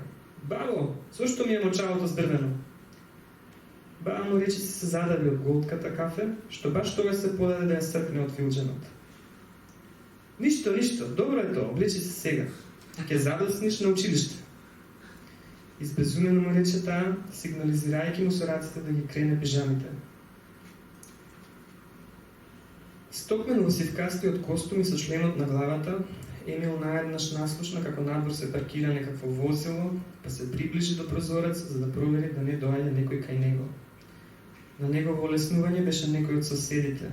"Бабо, зошто ми е мочалото здрвено?" Баба му речиси се задави од голтката кафе, што баш тогаш се подаде да ја српне од филџанот. "Ништо, добро е тоа, облечи се сега. Ќе задосниш на училиште." Избезумено му рече таа, сигнализирајќи му со раците да ги крене пижамите. Стокмен во сивкастиот костум и со шлемот на главата, Емил наеднаш наслушна како надвор се паркира некакво возило, па се приближи до прозорец за да провери да не доаѓа некој кај него. На негово олеснување беше некој од соседите.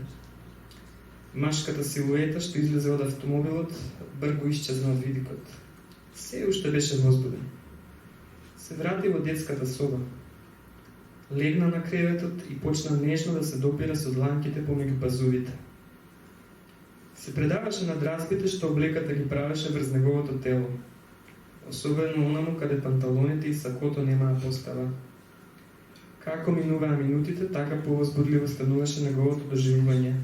Машката силуета што излезе од автомобилот бргу исчезна од видикот. Се уште беше возбуден. Се врати во детската соба. Легна на креветот и почна нежно да се допира со дланките помеѓу пазувите. Се предаваше на дразбите што облеката ги правеше врз неговото тело. Особено онаму каде панталоните и сакото немаа постава. Како минуваа минутите, така повозбудливо стануваше неговото доживување.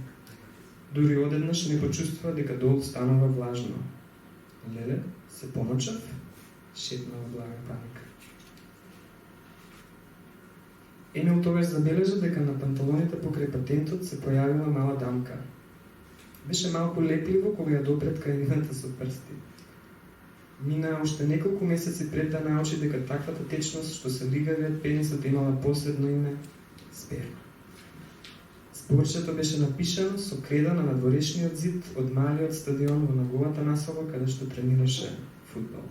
Дури одеднаш не почувствува дека долу станува влажно. Леле, се помочав? Шепнала блага паника. Емил тогаш забележа дека на панталоните покрај патентот се појавила мала дамка. Беше малку лепливо кога ја допред кај нивната со прсти. Мина уште неколку месеци пред да научи дека таквата течност што се лигавиот пенисот имала последно име сперма. Зборчето беше напишано со креда на надворешниот зид од малиот стадион во неговата насоба каде што тренираше фудбал.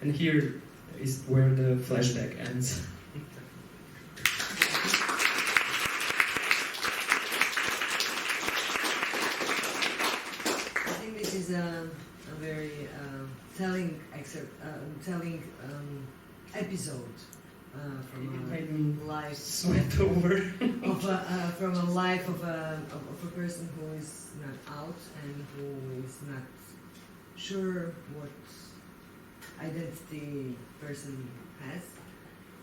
And here is where the flashback ends. Is a very telling episode from a life Sweat over. from a life of a person who is not out and who is not sure what identity person has.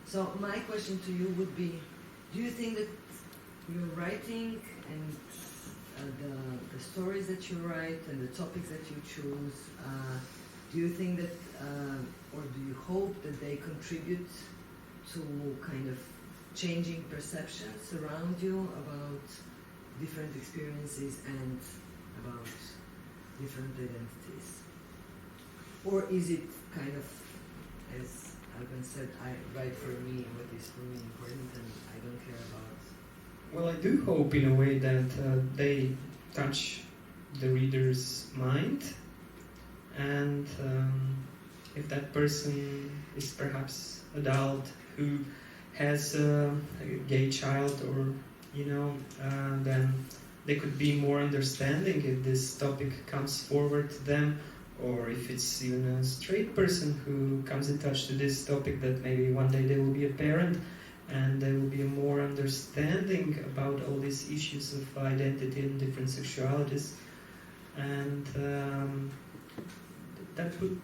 So my question to you would be: do you think that your writing and the stories that you write and the topics that you choose, do you think that, or do you hope that they contribute to kind of changing perceptions around you about different experiences and about different identities? Or is it kind of, as Alban said, I write for me what is for me important and I don't care about? Well, I do hope in a way that they touch the reader's mind, and if that person is perhaps adult who has a gay child, or then they could be more understanding if this topic comes forward to them, or if it's even a straight person who comes in touch to this topic, that maybe one day they will be a parent and there will be a more understanding about all these issues of identity and different sexualities, and that would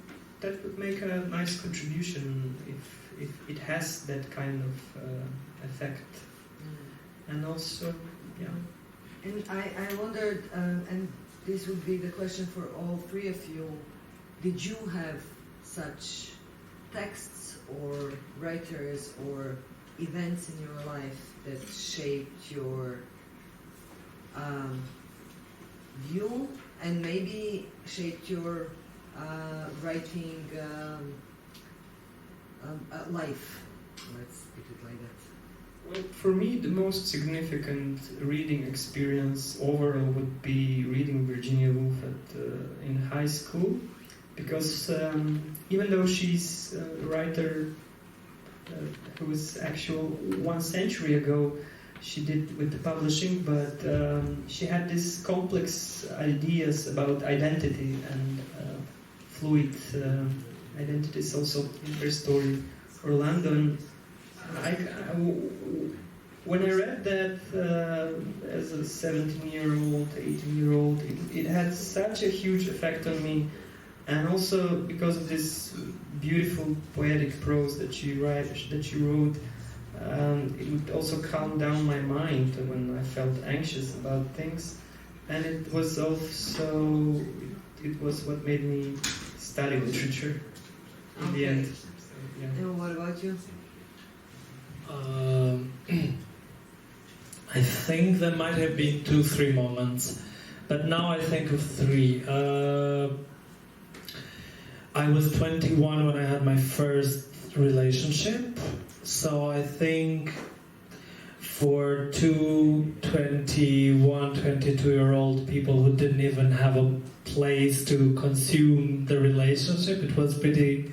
make a nice contribution if it has that kind of effect. And also, yeah. And I wondered, and this would be the question for all three of you: did you have such texts or writers or events in your life that shaped your view and maybe shaped your writing life? Let's put it like that. Well, for me, the most significant reading experience overall would be reading Virginia Woolf in high school, because even though she's a writer who was actual 1 century ago, she did with the publishing, but she had these complex ideas about identity and fluid identities also in her story, Orlando. And when I read that as a 17-year-old, 18-year-old, it had such a huge effect on me. And also because of this beautiful poetic prose that she wrote, it would also calm down my mind when I felt anxious about things. And it was also, it was what made me study literature in the end. Yeah. And what about you? I think there might have been 2-3 moments, but now I think of 3. I was 21 when I had my first relationship, so I think for two 21, 22-year-old people who didn't even have a place to consume the relationship, it was pretty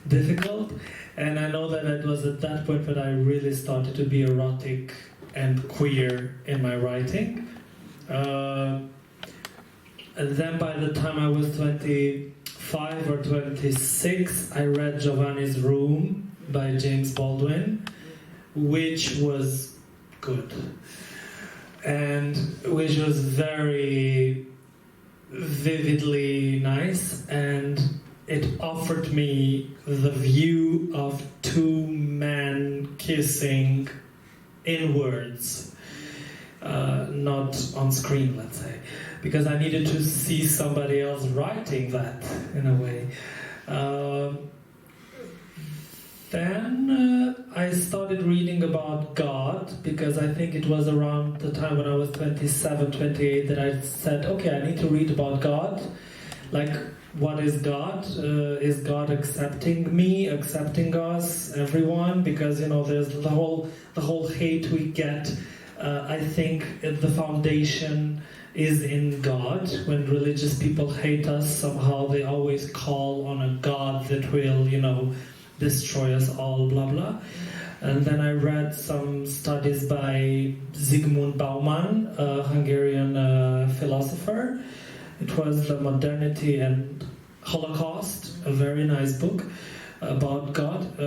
difficult. And I know that it was at that point that I really started to be erotic and queer in my writing. And then by the time I was 25 or 26, I read Giovanni's Room by James Baldwin, which was good. And which was very vividly nice, and it offered me the view of two men kissing in words, not on screen, let's say, because I needed to see somebody else writing that in a way. Then I started reading about God, because I think it was around the time when I was 27, 28 that I said, okay, I need to read about God. Like, what is God? Is God accepting me, accepting us, everyone? Because, you know, there's the whole hate we get. I think the foundation is in God. When religious people hate us, somehow they always call on a God that will, you know, destroy us all, blah, blah. And then I read some studies by Zygmunt Bauman, a Hungarian philosopher. It was The Modernity and Holocaust, a very nice book about God.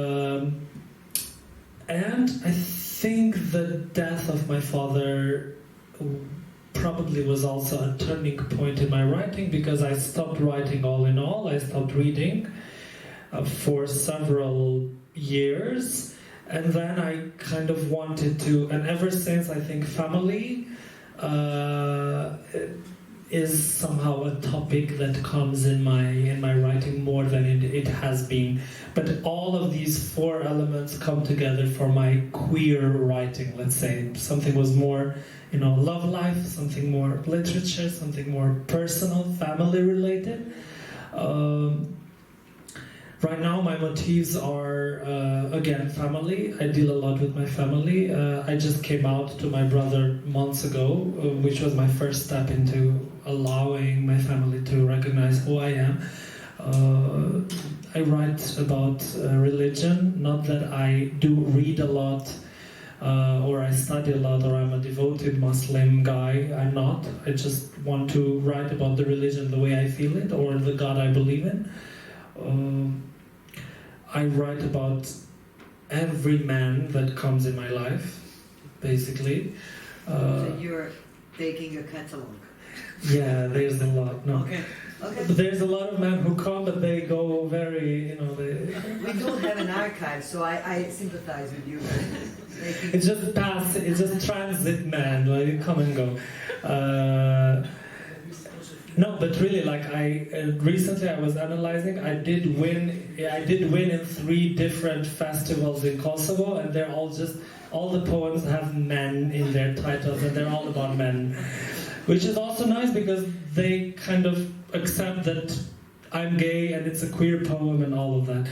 And I think the death of my father probably was also a turning point in my writing, because I stopped writing all in all. I stopped reading for several years, and then I kind of wanted to, and ever since, I think family is somehow a topic that comes in my writing more than it has been. But all of these four elements come together for my queer writing, let's say. Something was more, you know, love life, something more literature, something more personal, family related. Right now, my motifs are, again, family. I deal a lot with my family. I just came out to my brother months ago, which was my first step into allowing my family to recognize who I am. I write about religion, not that I do read a lot, or I study a lot, or I'm a devoted Muslim guy. I'm not. I just want to write about the religion the way I feel it, or the God I believe in. I write about every man that comes in my life, basically. So you're taking a catalog. Yeah, there's a lot. No. Okay. But there's a lot of men who come, but they go very, you know, We don't have an archive, so I sympathize with you. It's just pass. It's just transit men. Like, you come and go. No, but really, like recently I was analyzing. I did win in 3 different festivals in Kosovo, and they're all the poems have men in their titles, and they're all about men, which is also nice because they kind of accept that I'm gay and it's a queer poem and all of that.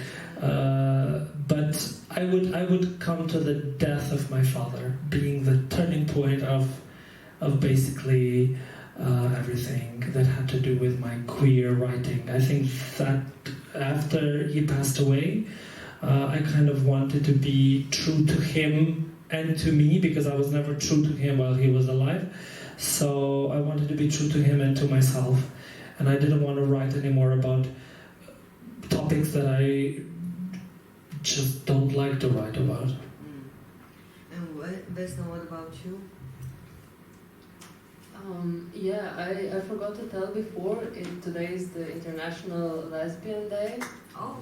But I would come to the death of my father being the turning point of basically. Everything that had to do with my queer writing. I think that after he passed away, I kind of wanted to be true to him and to me, because I was never true to him while he was alive. So I wanted to be true to him and to myself. And I didn't want to write anymore about topics that I just don't like to write about. And Vesna, what about you? Yeah, I forgot to tell before, today is the International Lesbian Day. Oh.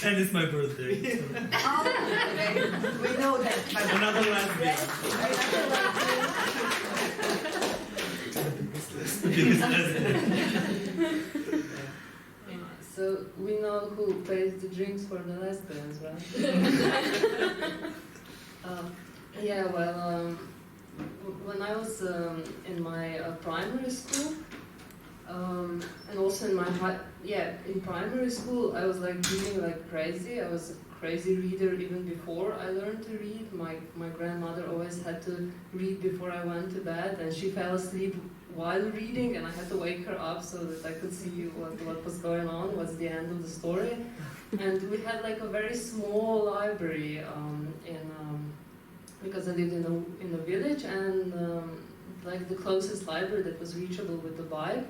And it's my birthday. So. Oh, okay. We know that. Another lesbian. So we know who pays the drinks for the lesbians, right? Yeah, well, when I was in my primary school, and also in my in primary school, I was like reading like crazy. I was a crazy reader even before I learned to read. My grandmother always had to read before I went to bed, and she fell asleep while reading, and I had to wake her up so that I could see what was going on, what's the end of the story. And we had like a very small library because I lived in a village, and like the closest library that was reachable with the bike.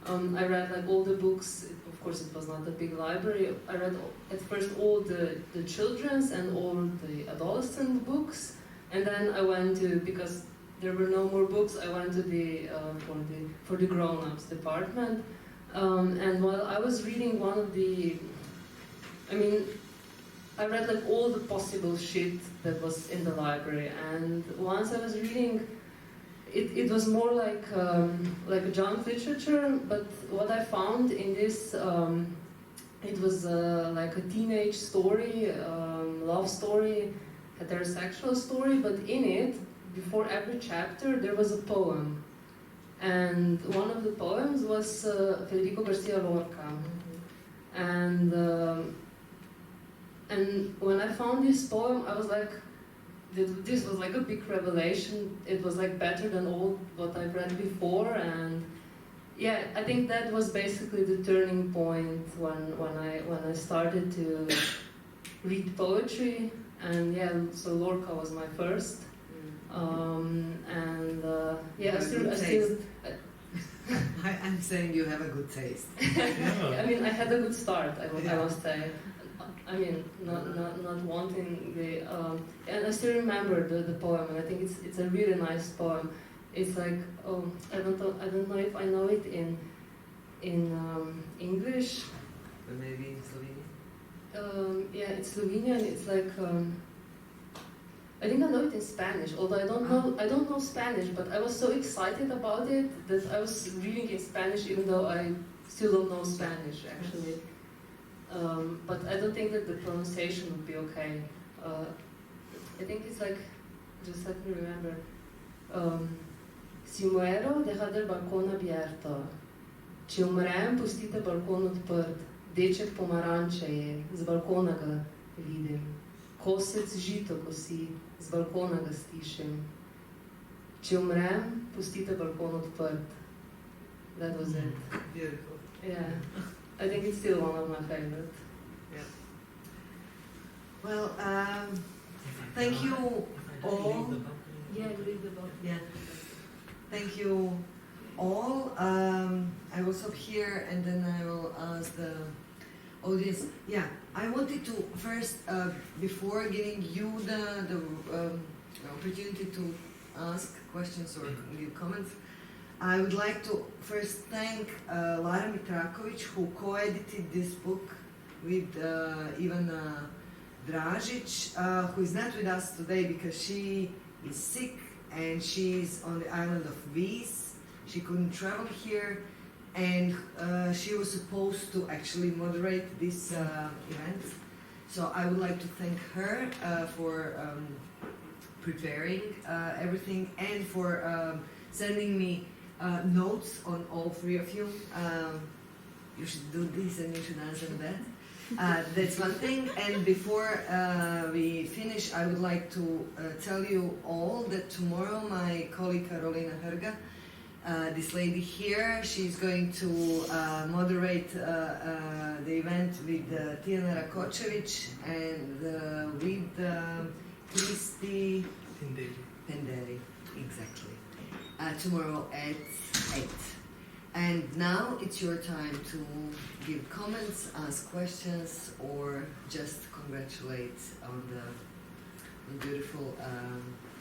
I read like all the books. Of course, it was not a big library. I read at first all the children's and all the adolescent books, and then I went to, because there were no more books, I went to the for the grown-ups department. And while I was reading one of the, I read like all the possible shit that was in the library, and once I was reading, it was more like a junk literature, but what I found in this, it was like a teenage story, love story, heterosexual story, but in it, before every chapter, there was a poem. And one of the poems was Federico Garcia Lorca. And when I found this poem, I was like, this was like a big revelation. It was like better than all what I've read before, and yeah, I think that was basically the turning point when I started to read poetry, and yeah, so Lorca was my first, I'm saying you have a good taste. I mean, I had a good start, I must say. I mean, not wanting the, and I still remember the poem, and I think it's a really nice poem. It's like, I don't know if I know it in English. But maybe in Slovenian. Yeah, it's Slovenian. It's like, I think I know it in Spanish. Although I don't know Spanish, but I was so excited about it that I was reading in Spanish, even though I still don't know Spanish actually. But I don't think that the pronunciation would be okay. I think it's like, just let me remember. Si muero, dejad el balcón abierto. Če umrem, pustite balkon odprt. Deček pomaranče je, z balkona ga vidim. Kosec žito kosi, z balkona ga slišim. Če umrem, pustite balkon odprt. That was it. Beautiful. Yeah. I think it's still one of my favorites. Yeah. Well, thank you all. Yeah, read the book. Yeah. Thank you all. I will stop here and then I will ask the audience. Yeah, I wanted to first, before giving you the opportunity to ask questions or give comments, I would like to first thank Lara Mitraković, who co-edited this book with Ivana Dražić, who is not with us today because she is sick and she's on the island of Vis. She couldn't travel here, and she was supposed to actually moderate this event. So I would like to thank her for preparing everything and for sending me notes on all three of you. You should do this and you should answer that. That's one thing. And before we finish, I would like to tell you all that tomorrow my colleague Karolina Hrga, this lady here, she's going to moderate the event with Tijana Rakočević and with Kristi Penderi. Exactly. Tomorrow at 8. And now it's your time to give comments, ask questions, or just congratulate on the beautiful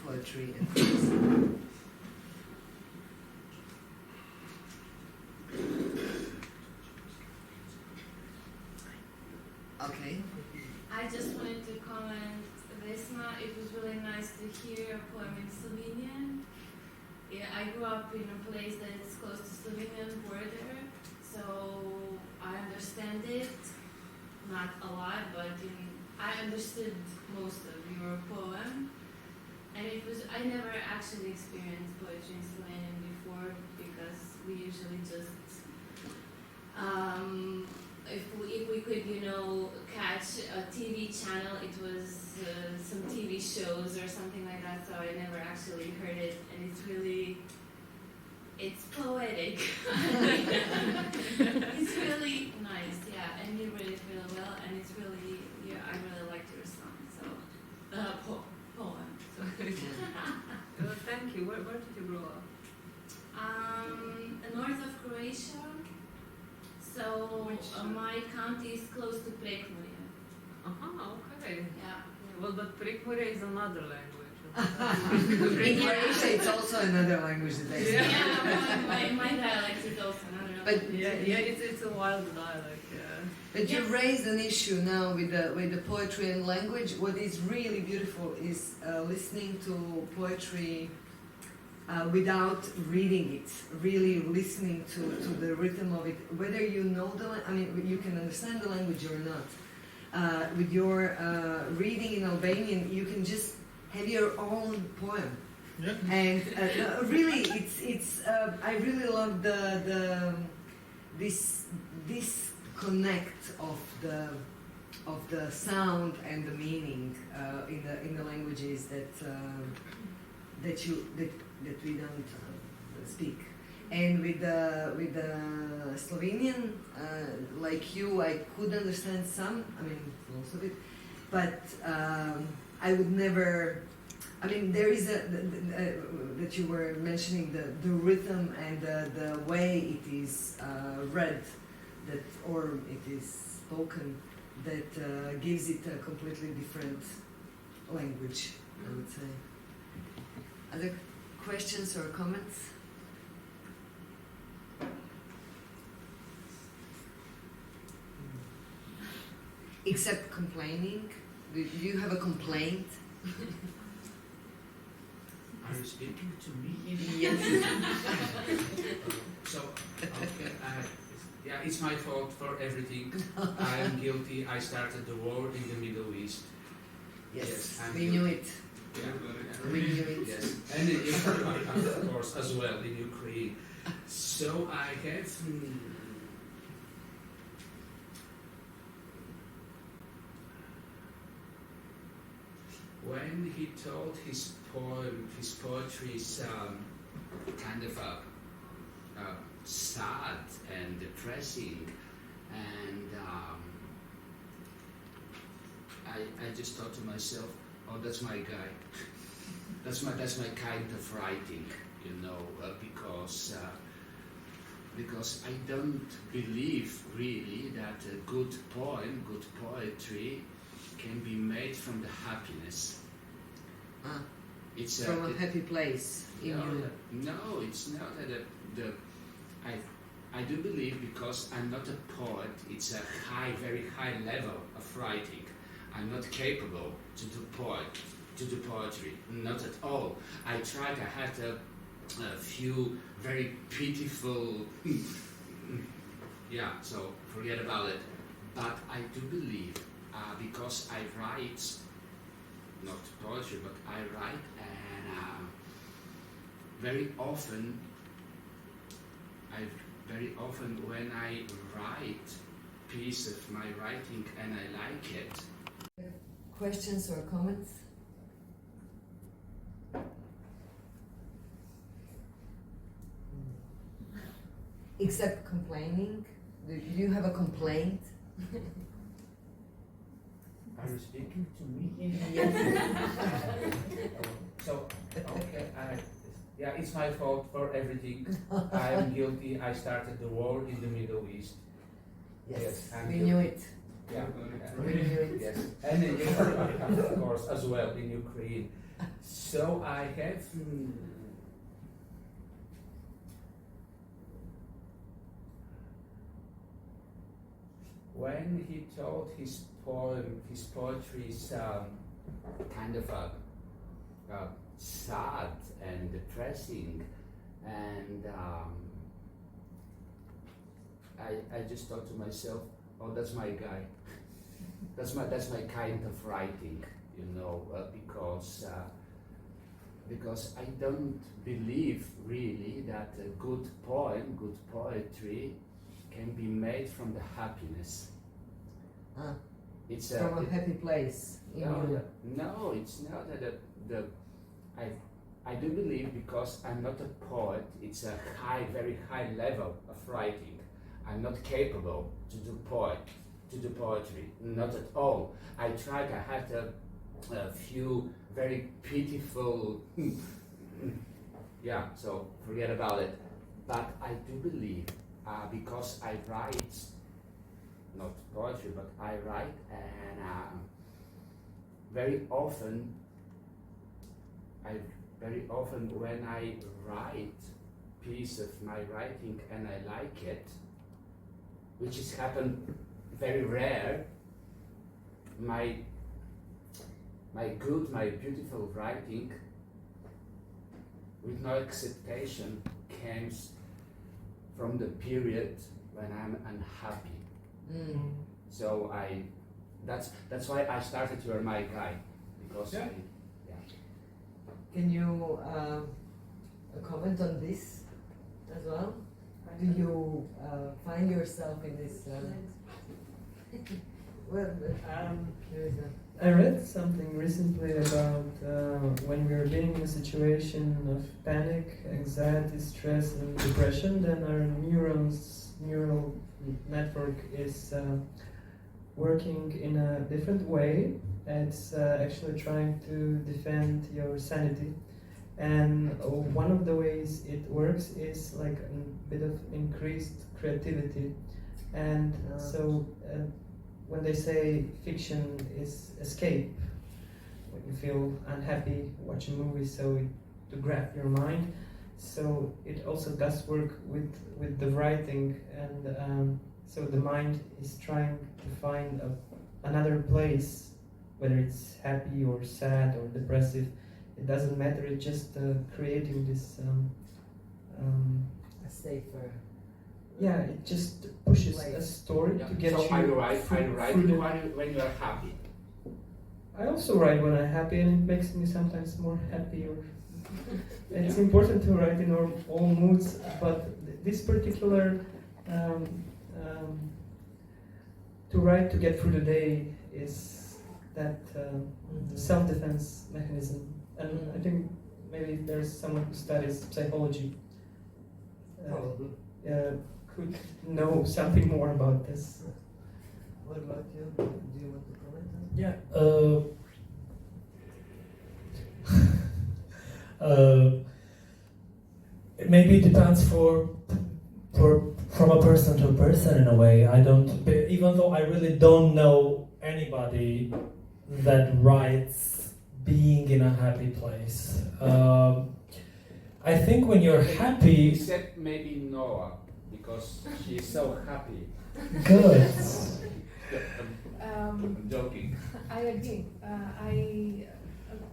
poetry and prose. Okay. I just wanted to comment, Vesna, it was really nice to hear a poem in Slovenian. Yeah, I grew up in a place that is close to Slovenian border, so I understand it, not a lot, but I understood most of your poem. And it was, I never actually experienced poetry in Slovenian before because we usually just, if we could, catch a TV channel, it was some TV shows or something like that, so I never actually heard it, and it's poetic. It's really nice, yeah, and you read it really well, and it's really, I really liked your song, so, poem. Well, thank you. Where did you grow up? North of Croatia. So my county is close to Prekmurje. Okay. Yeah. Well, but Prekmurje is another language. In Croatia, it's also another language that they speak. Yeah, my dialect is also another language. But it's a wild dialect. Yeah. But you raised an issue now with the poetry and language. What is really beautiful is listening to poetry without reading it, really listening to the rhythm of it. Whether you know you can understand the language or not. With your reading in Albanian, you can just have your own poem. Yeah. And really, it's. I really love this connect of the sound and the meaning in the languages that we don't speak. And with the Slovenian, like you, I could understand some. Most of it, but I would never. There is that you were mentioning the rhythm and the way it is read, or it is spoken, that gives it a completely different language, I would say. Other questions or comments? Except complaining. Do you have a complaint? Are you speaking to me? Yes. So, okay, it's my fault for everything. I am guilty. I started the war in the Middle East. Yes, I'm we guilty. knew it. Yeah. We knew it. Yes, and of course as well in Ukraine. So I have. When he told his poetry is kind of sad and depressing, and I just thought to myself, oh, that's my guy. That's my kind of writing, because I don't believe really that a good poem, good poetry, can be made from the happiness. It's From a happy place in you. No, it's not that I do believe, because I'm not a poet, it's a very high level of writing. I'm not capable to do poetry, not at all. I tried, I had a few very pitiful, so forget about it. But I do believe, because I write, not poetry, but I write, and very often when I write piece of my writing and I like it. Questions or comments? Except complaining. Do you have a complaint? Are you speaking to me? Yes. So, okay, it's my fault for everything. I am guilty. I started the war in the Middle East. Yes, I'm we guilty. knew it. Yeah, We knew it. yes, and in Ukraine, of course, as well in Ukraine. So I have. When he told his poetry is kind of sad and depressing, and I just thought to myself, oh, that's my guy. That's my kind of writing, you know, because I don't believe really that a good poem, good poetry, can be made from the happiness. It's from a happy place. No, it's not that I do believe, because I'm not a poet, it's a very high level of writing. I'm not capable to do poetry, not at all. I tried, I had a few very pitiful, so forget about it. But I do believe, because I write, not poetry, but I write, and very often when I write piece of my writing and I like it, which has happened very rare, my beautiful writing with no acceptation comes from the period when I'm unhappy. So that's why I started You Are My Guy, because Can you comment on this as well? Do you find yourself in this? I read something recently about when we are being in a situation of panic, anxiety, stress, and depression, then our neural network is working in a different way. It's actually trying to defend your sanity. And one of the ways it works is like a bit of increased creativity. And so when they say fiction is escape, when you feel unhappy, watch a movie to grab your mind. So it also does work with the writing, and so the mind is trying to find another place, whether it's happy or sad or depressive. It doesn't matter, it's just creating this a safer. Yeah, it just pushes a story to get so you. I write when you are happy. I also write when I'm happy, and it makes me sometimes more happy. It's important to write in all moods, but this particular to write to get through the day is that self-defense mechanism. And I think maybe there's someone who studies psychology could know something more about this. What about you? Do you want to comment on it? Yeah. Maybe it depends from a person to a person in a way. Even though I really don't know anybody that writes being in a happy place. I think when you're happy... Except maybe Noah, because she is so happy. Good. I'm joking. I agree.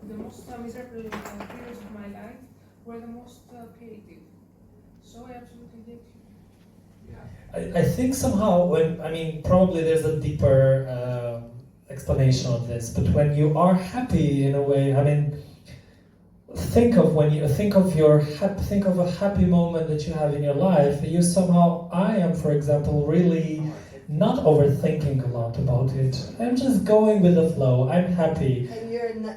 The most miserable periods of my life were the most creative. So I absolutely get you. Yeah. I think somehow probably there's a deeper explanation of this, but when you are happy in a way, think of a happy moment that you have in your life. I am, for example, really not overthinking a lot about it. I'm just going with the flow. I'm happy. And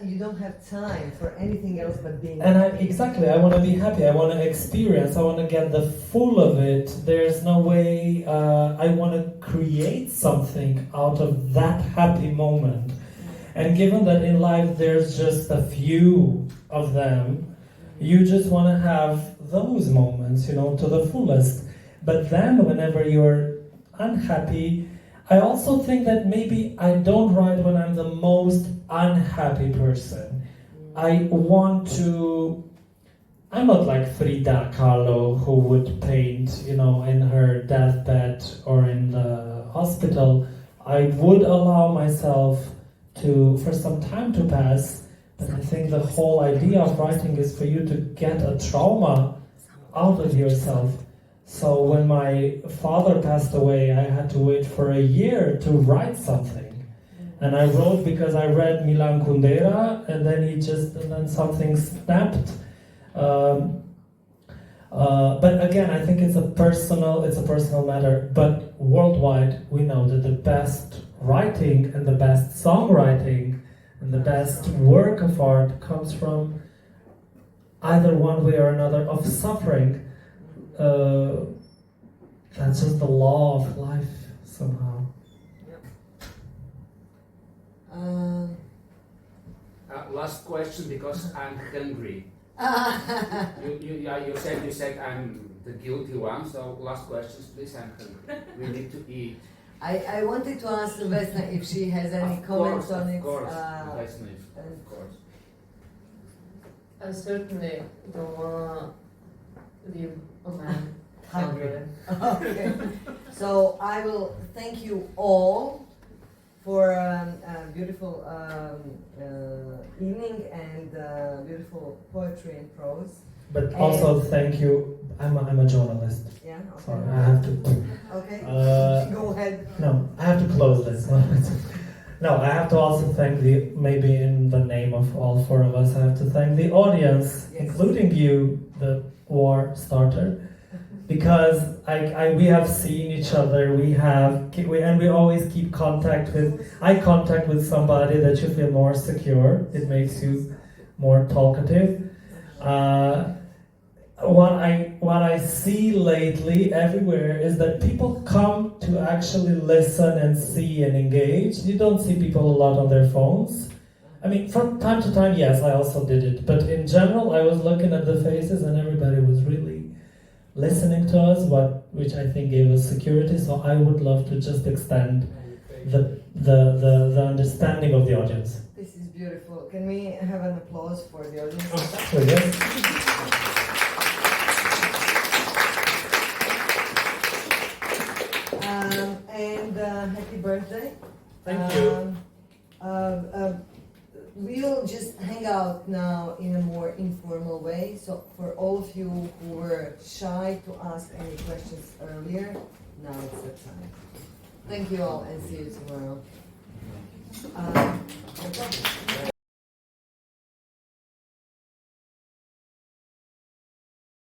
you don't have time for anything else but being and happy. I want to be happy. I want to experience. I want to get the full of it. There's no way I want to create something out of that happy moment. And given that in life there's just a few of them, you just want to have those moments, to the fullest. But then whenever you're unhappy, I also think that maybe I don't write when I'm the most unhappy person. I'm not like Frida Kahlo, who would paint, in her deathbed or in the hospital. I would allow myself for some time to pass, but I think the whole idea of writing is for you to get a trauma out of yourself. So when my father passed away, I had to wait for a year to write something. And I wrote because I read Milan Kundera, and then something snapped. But again, I think it's a personal matter. But worldwide, we know that the best writing and the best songwriting and the best work of art comes from either one way or another of suffering. That's just the law of life somehow. Last question, because I'm hungry. You said I'm the guilty one, so last questions, please. I'm hungry. We need to eat. I wanted to ask Vesna if she has any comments on it. Of course, Vesna, of course. I certainly don't want to leave a man hungry. Okay. So I will thank you all for a beautiful evening and beautiful poetry and prose. But also thank you. I'm a journalist. Yeah. Okay. Sorry, I have to. Okay. Go ahead. No, I have to close this. No, I have to also thank maybe in the name of all four of us, I have to thank the audience, yes, including you, the war starter, because we have seen each other. We always keep eye contact with somebody that you feel more secure. It makes you more talkative. What I see lately everywhere is that people come to actually listen and see and engage. You don't see people a lot on their phones. I mean, from time to time, yes, I also did it. But in general, I was looking at the faces and everybody was really listening to us, which I think gave us security. So I would love to just extend the understanding of the audience. This is beautiful. Can we have an applause for the audience? Oh, yes. And happy birthday. Thank you. We'll just hang out now in a more informal way. So for all of you who were shy to ask any questions earlier, now it's the time. Thank you all and see you tomorrow.